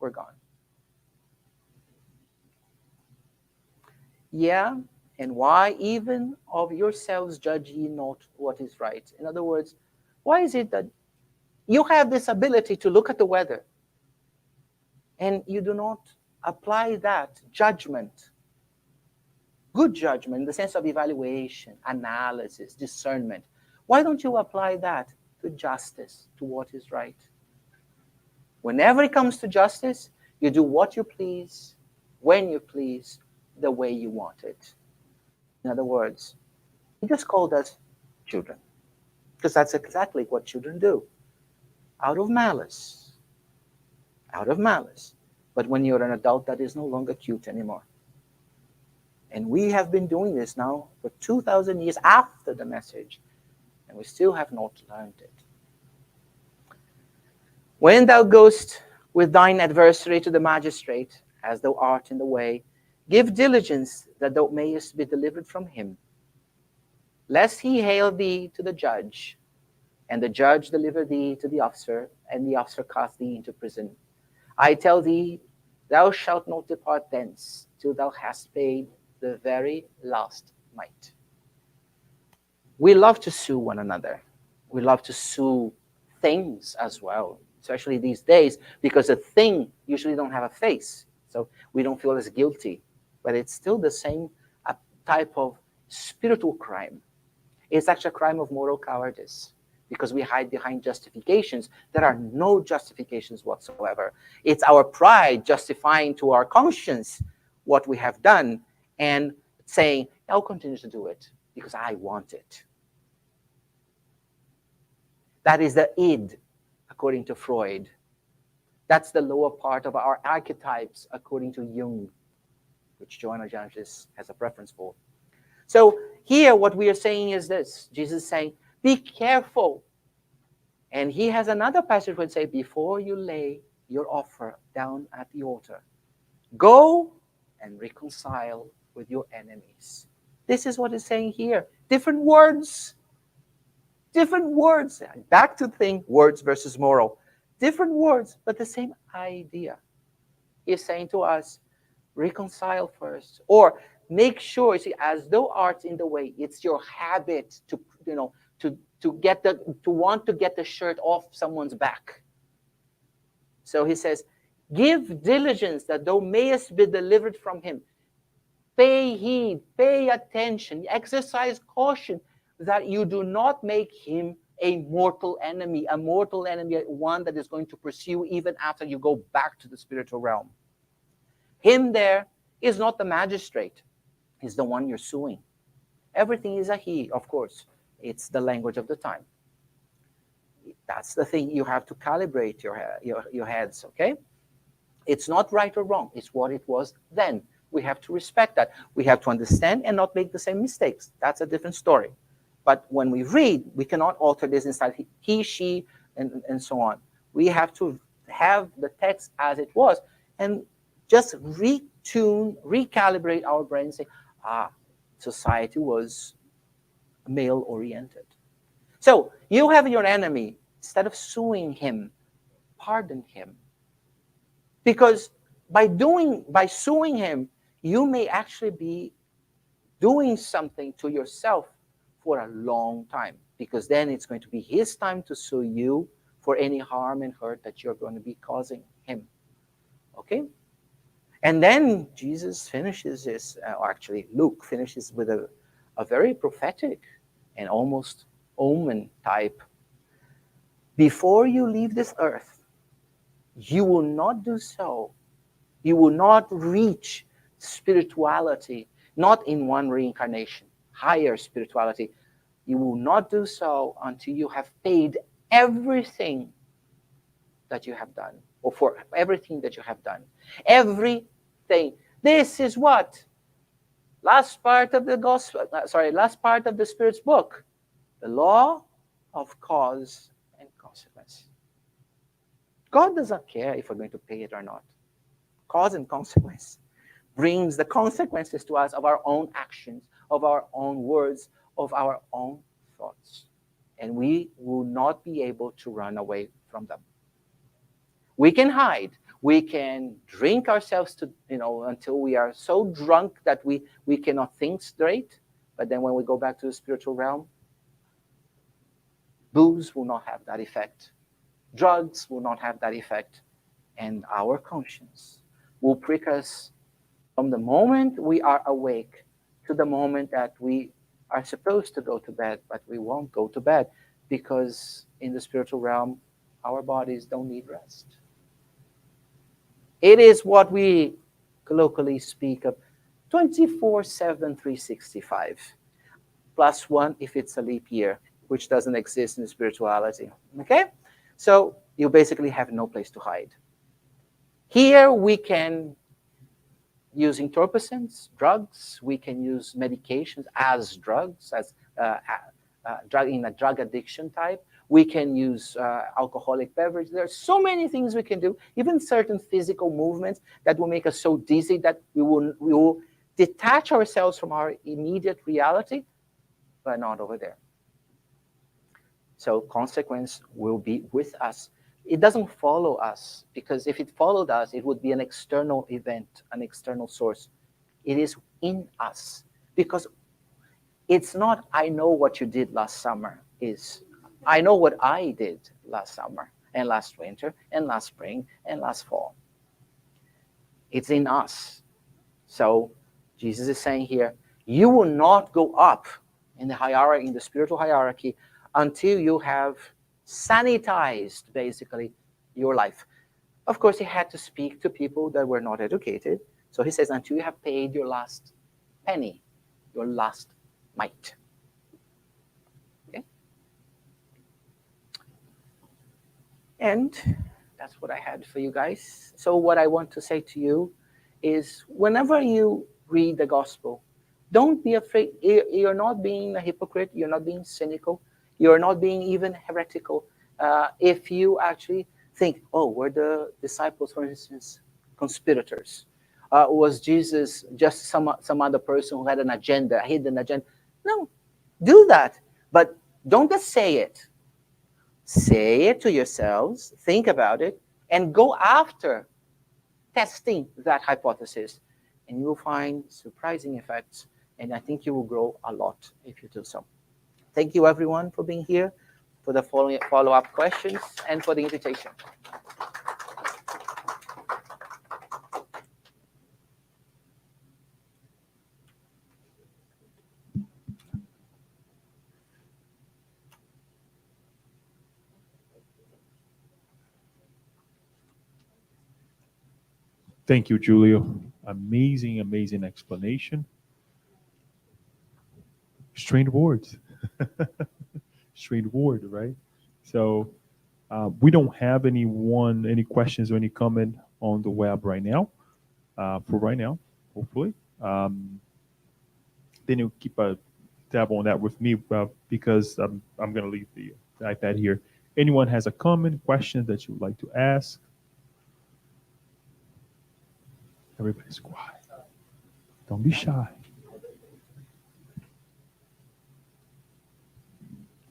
were gone. Yeah, and why even of yourselves judge ye not what is right? In other words, why is it that you have this ability to look at the weather and you do not apply that judgment, good judgment in the sense of evaluation, analysis, discernment? Why don't you apply that to justice, to what is right? Whenever it comes to justice, you do what you please, when you please, the way you want it. In other words, he just called us children, because that's exactly what children do. Out of malice. Out of malice. But when you're an adult, that is no longer cute anymore. And we have been doing this now for 2,000 years after the message, and we still have not learned it. When thou goest with thine adversary to the magistrate, as thou art in the way, give diligence that thou mayest be delivered from him, lest he hale thee to the judge, and the judge deliver thee to the officer, and the officer cast thee into prison. I tell thee, thou shalt not depart thence till thou hast paid the very last mite. We love to sue one another. We love to sue things as well, especially these days, because a thing usually don't have a face, so we don't feel as guilty. But it's still the same type of spiritual crime. It's actually a crime of moral cowardice, because we hide behind justifications. There are no justifications whatsoever. It's our pride justifying to our conscience what we have done and saying, I'll continue to do it because I want it. That is the id, according to Freud. That's the lower part of our archetypes, according to Jung, which Joanna Jancis has a preference for. So here what we are saying is this. Jesus is saying, be careful. And he has another passage where it says, before you lay your offer down at the altar, go and reconcile with your enemies. This is what it's saying here. Different words. Different words. Back to the thing, words versus moral. Different words, but the same idea. He's saying to us, reconcile first. Or make sure, see, as thou art in the way, it's your habit to want to get the shirt off someone's back. So he says, give diligence that thou mayest be delivered from him. Pay heed, pay attention, exercise caution that you do not make him a mortal enemy, one that is going to pursue even after you go back to the spiritual realm. Him there is not the magistrate. He's the one you're suing. Everything is a he, of course. It's the language of the time. That's the thing. You have to calibrate your heads, okay? It's not right or wrong. It's what it was then. We have to respect that. We have to understand and not make the same mistakes. That's a different story. But when we read, we cannot alter this inside he, she, and so on. We have to have the text as it was and just retune, recalibrate our brain and say, society was male-oriented. So you have your enemy Instead of suing him, pardon him. Because by suing him, you may actually be doing something to yourself for a long time, because then it's going to be his time to sue you for any harm and hurt that you're going to be causing him. Okay? And then Jesus finishes this, or actually Luke finishes with a very prophetic and almost omen type. Before you leave this earth, you will not do so. You will not reach spirituality, not in one reincarnation, higher spirituality. You will not do so until you have paid everything that you have done, or for everything that you have done. Everything. This is what? Last part of the gospel, last part of the Spirit's book. The law of cause and consequence. God doesn't care if we're going to pay it or not. Cause and consequence brings the consequences to us of our own actions, of our own words, of our own thoughts. And we will not be able to run away from them. We can hide. We can drink ourselves to, until we are so drunk that we cannot think straight. But then when we go back to the spiritual realm, booze will not have that effect. Drugs will not have that effect. And our conscience will prick us from the moment we are awake to the moment that we are supposed to go to bed, but we won't go to bed because in the spiritual realm, our bodies don't need rest. It is what we colloquially speak of 24/7, 365, plus one if it's a leap year, which doesn't exist in spirituality. Okay? So you basically have no place to hide. Here we can use entorpecents, drugs. We can use medications as drugs, as drug in a drug addiction type. We can use alcoholic beverages. There are so many things we can do, even certain physical movements that will make us so dizzy that we will detach ourselves from our immediate reality, but not over there. So consequence will be with us. It doesn't follow us, because if it followed us, it would be an external event, an external source. It is in us, because it's not, I know what you did last summer. Is I know what I did last summer and last winter and last spring and last fall. It's in us. So Jesus is saying here, you will not go up in the hierarchy, in the spiritual hierarchy, until you have sanitized, basically, your life. Of course, he had to speak to people that were not educated. So he says, until you have paid your last penny, your last mite. Okay? And that's what I had for you guys. So what I want to say to you is, whenever you read the gospel, don't be afraid. You're not being a hypocrite. You're not being cynical. You're not being even heretical. If you actually think, oh, were the disciples, for instance, conspirators? Was Jesus just some other person who had an agenda, a hidden agenda? No, do that. But don't just say it. Say it to yourselves, think about it, and go after testing that hypothesis. And you will find surprising effects. And I think you will grow a lot if you do so. Thank you, everyone, for being here, for the follow-up questions, and for the invitation. Thank you, Julio. Amazing, amazing explanation. Strange words. Strange word, right? So we don't have any questions or any comment on the web right now. For right now, hopefully. Then you keep a tab on that with me because I'm going to leave the iPad here. Anyone has a comment, question that you would like to ask? Everybody's quiet. Don't be shy.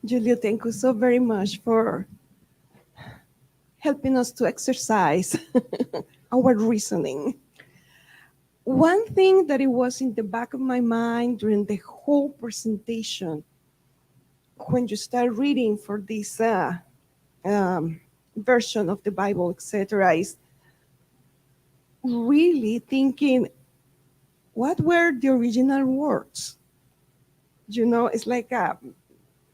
Julio, thank you so very much for helping us to exercise our reasoning. One thing that it was in the back of my mind during the whole presentation, when you start reading for this um, version of the Bible, etc., is really thinking, what were the original words? You know, it's like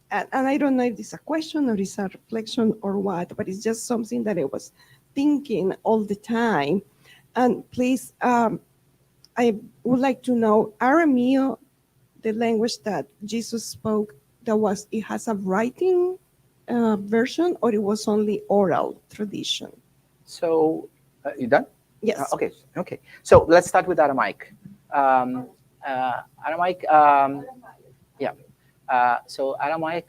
and I don't know if it's a question or it's a reflection or what, but it's just something that I was thinking all the time. And please, I would like to know, Arameo, the language that Jesus spoke, it has a writing version, or it was only oral tradition? So, you done? Yes. Okay. Okay. So let's start with Aramaic. Aramaic. Yeah. So Aramaic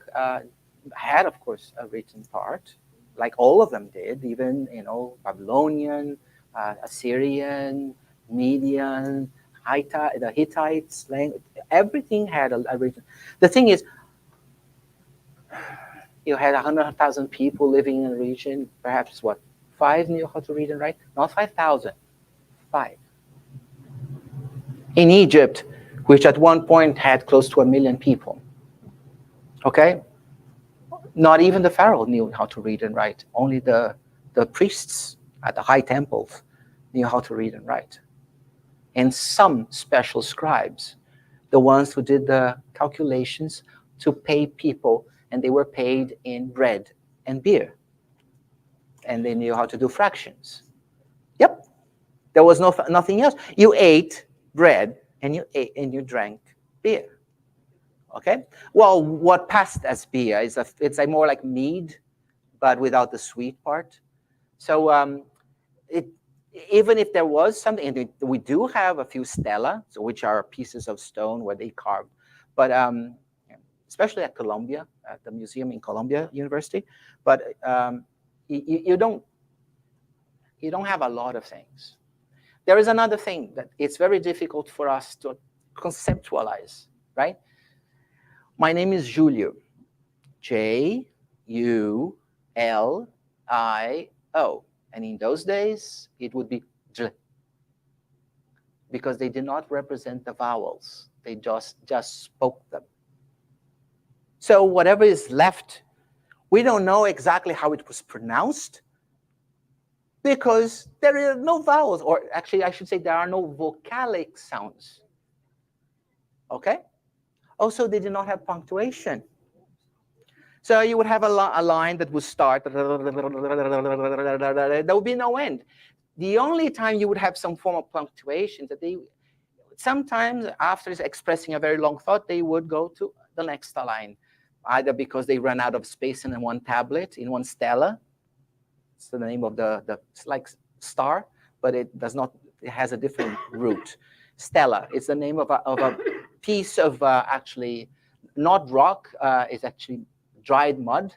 had, of course, a written part, like all of them did. Even Babylonian, Assyrian, Median, the Hittites language. Everything had a written. The thing is, you had 100,000 people living in a region. Perhaps what, 5 knew how to read and write? Not 5,000. 5. In Egypt, which at one point had close to 1 million people. Okay? Not even the pharaoh knew how to read and write. Only the priests at the high temples knew how to read and write. And some special scribes, the ones who did the calculations to pay people, and they were paid in bread and beer. And they knew how to do fractions. Yep. There was nothing else. You ate bread and you drank beer. Okay. Well, what passed as beer it's more like mead, but without the sweet part. So even if there was something, we do have a few stela, so which are pieces of stone where they carved, but especially at Columbia, at the museum in Columbia University. But you don't have a lot of things. There is another thing that it's very difficult for us to conceptualize, right? My name is Julio, Julio. And in those days, it would be J, because they did not represent the vowels. They just spoke them. So whatever is left, we don't know exactly how it was pronounced, because there are no vowels, or actually I should say there are no vocalic sounds. Okay? Also, they did not have punctuation. So you would have a line that would start, there would be no end. The only time you would have some form of punctuation, that they sometimes, after expressing a very long thought, they would go to the next line, either because they ran out of space in one tablet, in one stela. It's the name of it's like star, but it does not. It has a different root. Stela. It's the name of a piece of actually not rock. It's actually dried mud.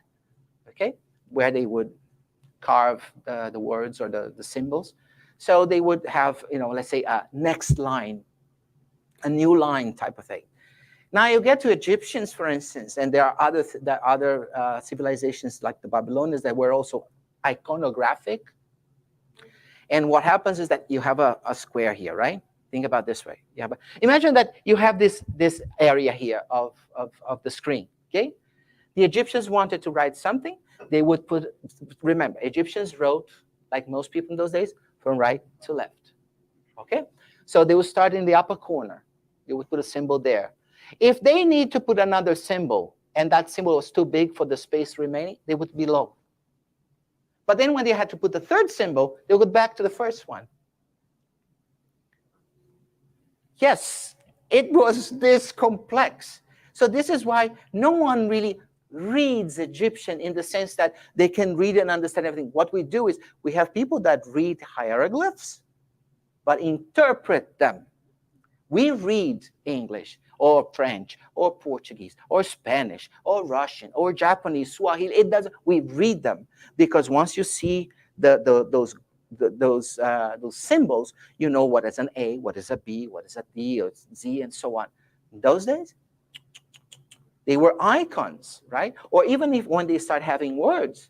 Okay, where they would carve the words or the symbols. So they would have, let's say a next line, a new line type of thing. Now you get to Egyptians, for instance, and there are other civilizations like the Babylonians that were also iconographic. And what happens is that you have a square here, right? Think about this way. Imagine that you have this area here of the screen, okay? The Egyptians wanted to write something. They would remember, Egyptians wrote, like most people in those days, from right to left, okay? So they would start in the upper corner. They would put a symbol there. If they need to put another symbol, and that symbol was too big for the space remaining, they would be below. But then when they had to put the third symbol, they would go back to the first one. Yes, it was this complex. So this is why no one really reads Egyptian in the sense that they can read and understand everything. What we do is we have people that read hieroglyphs, but interpret them. We read English or French or Portuguese or Spanish or Russian or Japanese, Swahili. It doesn't. We read them because once you see those symbols, you know what is an A, what is a B, what is a D, or Z, and so on. In those days, they were icons, right? Or even when they start having words,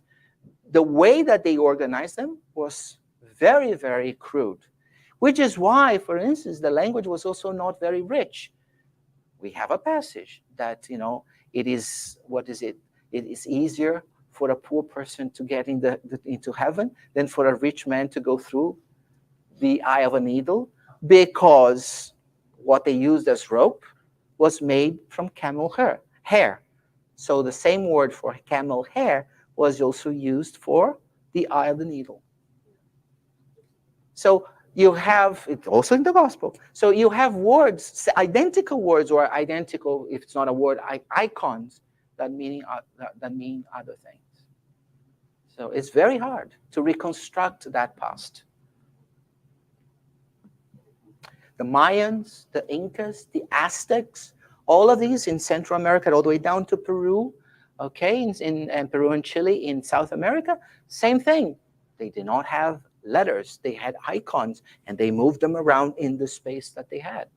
the way that they organized them was very, very crude, which is why, for instance, the language was also not very rich. We have a passage that, it is, what is it? It is easier for a poor person to get into heaven than for a rich man to go through the eye of a needle, because what they used as rope was made from camel hair. So the same word for camel hair was also used for the eye of the needle. So you have it also in the gospel. So you have words, identical words, or identical, if it's not a word, icons that mean other things. So it's very hard to reconstruct that past. The Mayans, the Incas, the Aztecs, all of these in Central America, all the way down to Peru, okay, in Peru and Chile in South America, same thing. They did not have letters. They had icons, and they moved them around in the space that they had.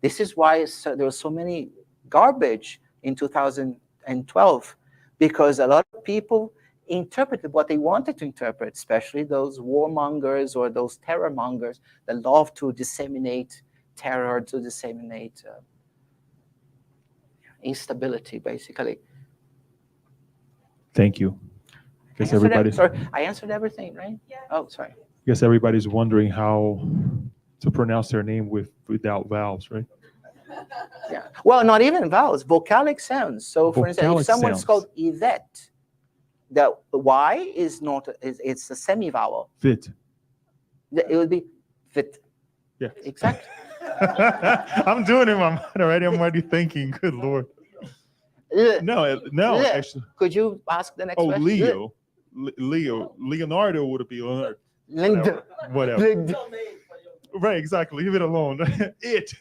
This is why there was so many garbage in 2012, because a lot of people interpreted what they wanted to interpret, especially those warmongers or those terror mongers that love to disseminate terror, to disseminate instability, basically. Thank you. I answered everything, right? Yeah. Oh, sorry. Guess everybody's wondering how to pronounce their name without vowels, right? Yeah. Well, not even vowels, vocalic sounds. So, for instance, Vocalic if someone's sounds. called Yvette, the Y is not, it's a semi-vowel. Fit. It would be fit. Yeah. Exactly. I'm doing it in my mind already. I'm already thinking, good Lord. No, actually. Could you ask the next Oh, question? Leo. Leonardo would be Leonardo. Whatever. Right, exactly. Leave it alone. It.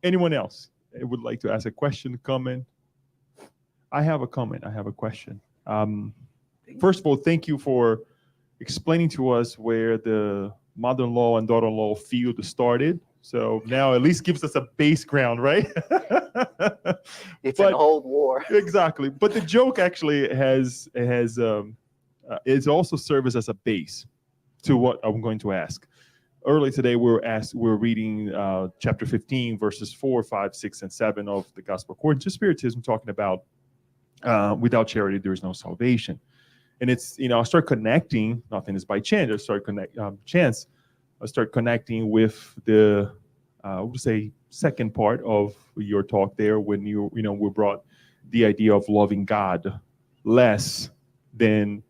Anyone else would like to ask a question, comment? I have a comment. I have a question. First of all, thank you for explaining to us where the mother-in-law and daughter-in-law feud started. So now at least gives us a base ground, right? It's an old war. Exactly. But the joke actually has is also serves as a base to what I'm going to ask. Earlier today, we're reading chapter 15, verses 4, 5, 6, and 7 of the Gospel according to Spiritism, talking about without charity, there is no salvation. And it's, I start connecting, nothing is by chance, I start connecting with the, I would say, second part of your talk there when we brought the idea of loving God less than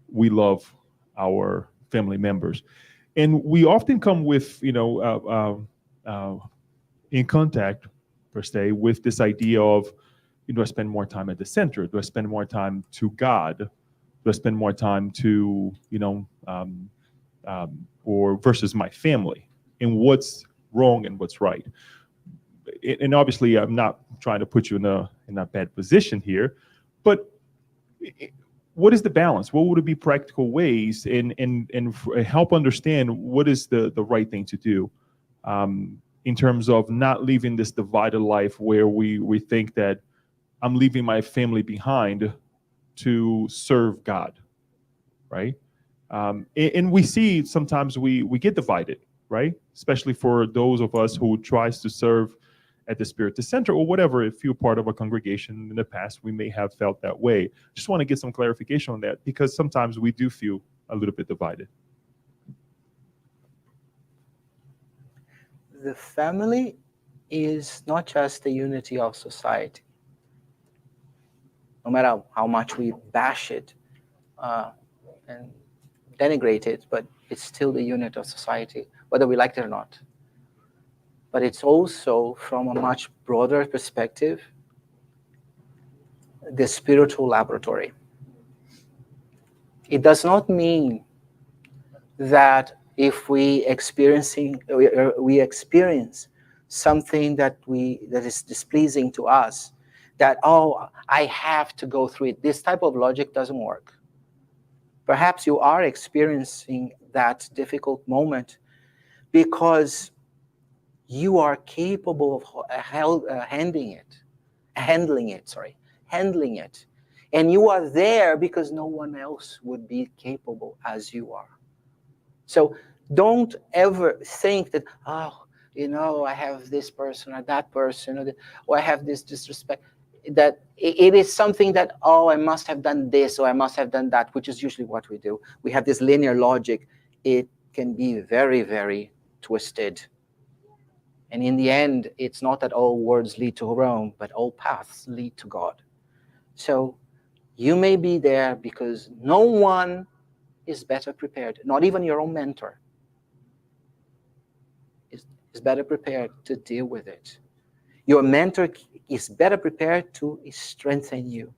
we love our family members. And we often come with, in contact, per se, with this idea of, do I spend more time at the center? Do I spend more time to God? Do I spend more time to, or versus my family? And what's wrong and what's right? And obviously, I'm not trying to put you in a bad position here, but what is the balance? What would be practical ways and help understand what is the right thing to do in terms of not living this divided life where we think that I'm leaving my family behind to serve God, right? And we see sometimes we get divided, right? Especially for those of us who tries to serve at the Spiritist Center or whatever, if you're part of a congregation in the past, we may have felt that way. Just want to get some clarification on that because sometimes we do feel a little bit divided. The family is not just the unity of society. No matter how much we bash it and denigrate it, but it's still the unit of society, whether we like it or not. But it's also, from a much broader perspective, the spiritual laboratory. It does not mean that if we experience something that is displeasing to us, that, I have to go through it. This type of logic doesn't work. Perhaps you are experiencing that difficult moment because you are capable of handling it And you are there because no one else would be capable as you are. So don't ever think that, oh, I have this person or that person, or I have this disrespect. That it is something that, oh, I must have done this or I must have done that, which is usually what we do. We have this linear logic. It can be very, very twisted. And in the end, it's not that all words lead to Rome, but all paths lead to God. So you may be there because no one is better prepared, not even your own mentor is better prepared to deal with it. Your mentor is better prepared to strengthen you,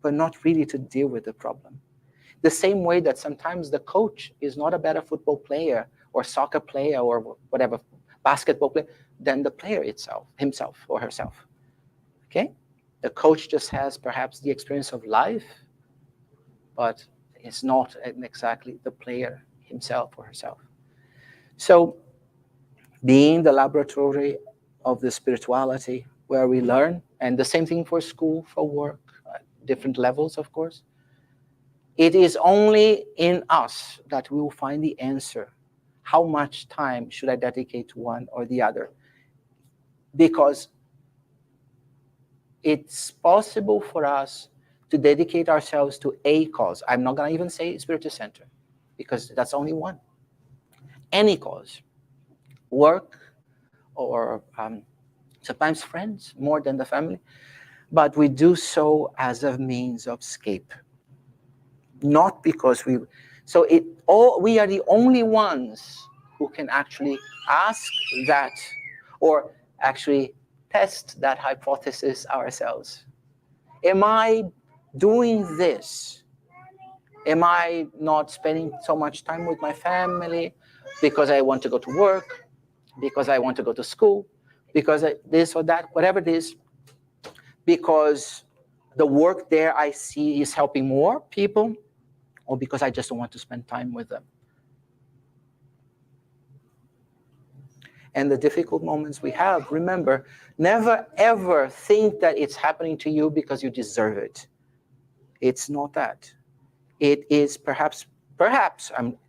but not really to deal with the problem. The same way that sometimes the coach is not a better football player or soccer player or whatever, basketball player, than the player itself, himself or herself. Okay? The coach just has perhaps the experience of life, but it's not exactly the player himself or herself. So being the laboratory of the spirituality where we learn, and the same thing for school, for work, different levels, of course, it is only in us that we will find the answer. How much time should I dedicate to one or the other? Because it's possible for us to dedicate ourselves to a cause. I'm not going to even say Spiritist Center, because that's only one. Any cause. Work, or sometimes friends, more than the family. But we do so as a means of escape. Not because we are the only ones who can actually ask that, or actually test that hypothesis ourselves. Am I doing this? Am I not spending so much time with my family because I want to go to work, because I want to go to school, because this or that, whatever it is, because the work there I see is helping more people, or because I just don't want to spend time with them? And the difficult moments we have, remember, never ever think that it's happening to you because you deserve it. It's not that. It is perhaps,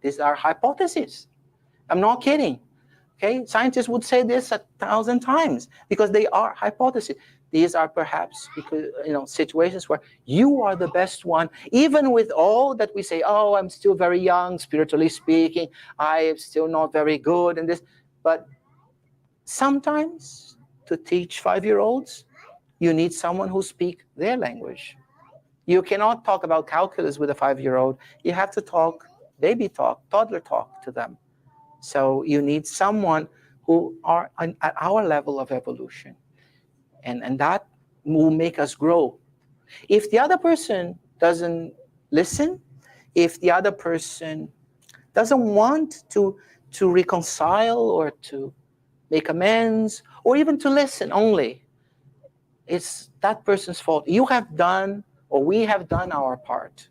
these are hypotheses. I'm not kidding. Okay, scientists would say this 1,000 times because they are hypotheses. These are perhaps because situations where you are the best one, even with all that we say. Oh, I'm still very young, spiritually speaking. I am still not very good in this. But sometimes to teach 5-year-olds, you need someone who speaks their language. You cannot talk about calculus with a 5-year-old. You have to talk baby talk, toddler talk to them. So you need someone who are at our level of evolution. And that will make us grow. If the other person doesn't listen, if the other person doesn't want to reconcile or to make amends, or even to listen only, it's that person's fault. You have done, or we have done our part,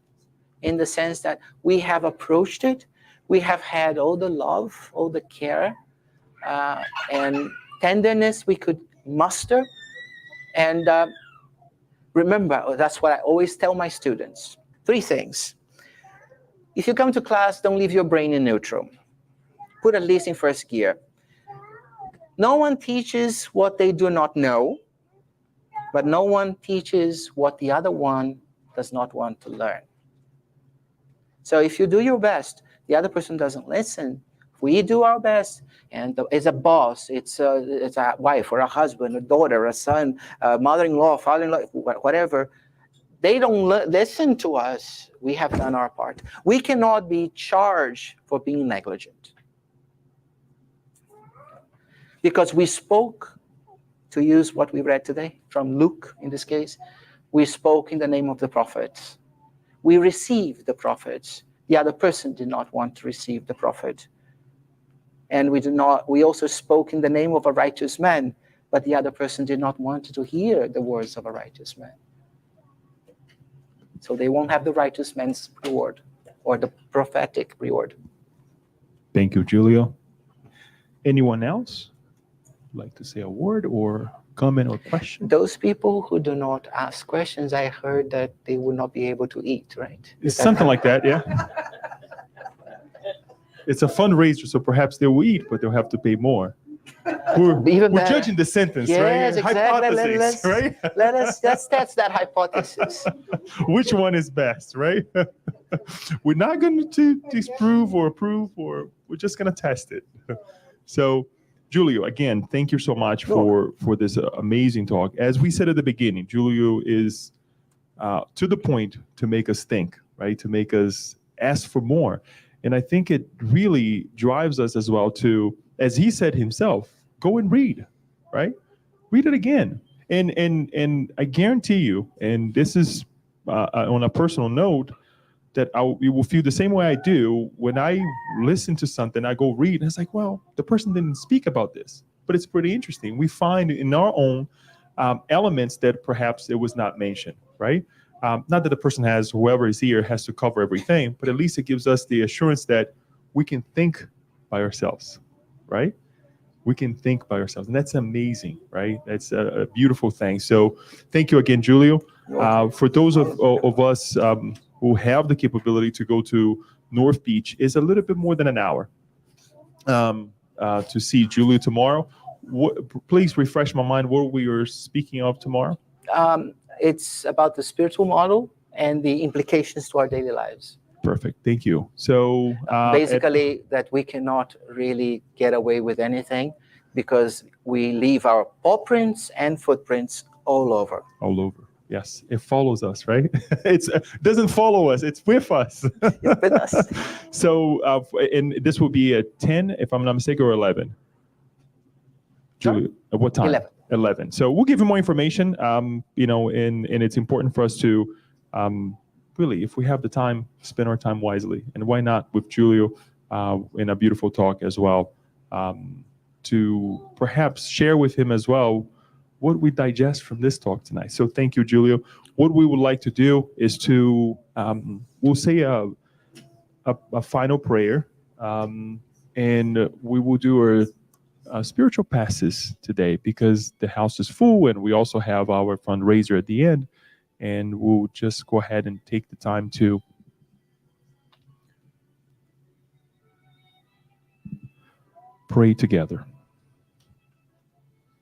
in the sense that we have approached it. We have had all the love, all the care, and tenderness we could muster. And remember, that's what I always tell my students. 3 things. If you come to class, don't leave your brain in neutral. Put at least in first gear. No one teaches what they do not know, but no one teaches what the other one does not want to learn. So if you do your best, the other person doesn't listen. We do our best, and it's a boss, it's a wife or a husband, a daughter, a son, a mother-in-law, father-in-law, whatever. They don't listen to us. We have done our part. We cannot be charged for being negligent, because we spoke, to use what we read today from Luke in this case, we spoke in the name of the prophets. We received the prophets. The other person did not want to receive the prophet. And we also spoke in the name of a righteous man, but the other person did not want to hear the words of a righteous man. So they won't have the righteous man's reward, or the prophetic reward. Thank you, Julio. Anyone else like to say a word or comment or question? Those people who do not ask questions, I heard that they will not be able to eat, right? It's something like that, yeah. It's a fundraiser, so perhaps they will eat, but they'll have to pay more. Even We're better. judging the sentence, Yes, right? exactly. Hypothesis, right? Let's test that hypothesis. Which one is best, right? We're not going to disprove or approve, or we're just going to test it. So, Julio, again, thank you so much for this amazing talk. As we said at the beginning, Julio is to the point to make us think, right? To make us ask for more. And I think it really drives us as well to, as he said himself, go and read, right? Read it again. And I guarantee you, and this is on a personal note, that you will feel the same way I do when I listen to something, I go read, and it's like, well, the person didn't speak about this, but it's pretty interesting. We find in our own elements that perhaps it was not mentioned, right? Not that the person has, whoever is here has to cover everything, but at least it gives us the assurance that we can think by ourselves, right? We can think by ourselves. And that's amazing, right? That's a beautiful thing. So thank you again, Julio. For those of us who have the capability to go to North Beach, is a little bit more than an hour to see Julio tomorrow. Please refresh my mind what we are speaking of tomorrow. It's about the spiritual model and the implications to our daily lives. Perfect. Thank you. So basically, that we cannot really get away with anything because we leave our paw prints and footprints all over. All over. Yes, it follows us, right? It doesn't follow us; it's with us. It's with us. So, and this will be at 10, if I'm not mistaken, or 11. Julia, at what time? 11. So we'll give you more information. And it's important for us to really, if we have the time, spend our time wisely, and why not with Julio in a beautiful talk as well, to perhaps share with him as well what we digest from this talk tonight. So thank you, Julio. What we would like to do is to, we'll say a final prayer, and we will do our spiritual passes today because the house is full and we also have our fundraiser at the end, and we'll just go ahead and take the time to pray together.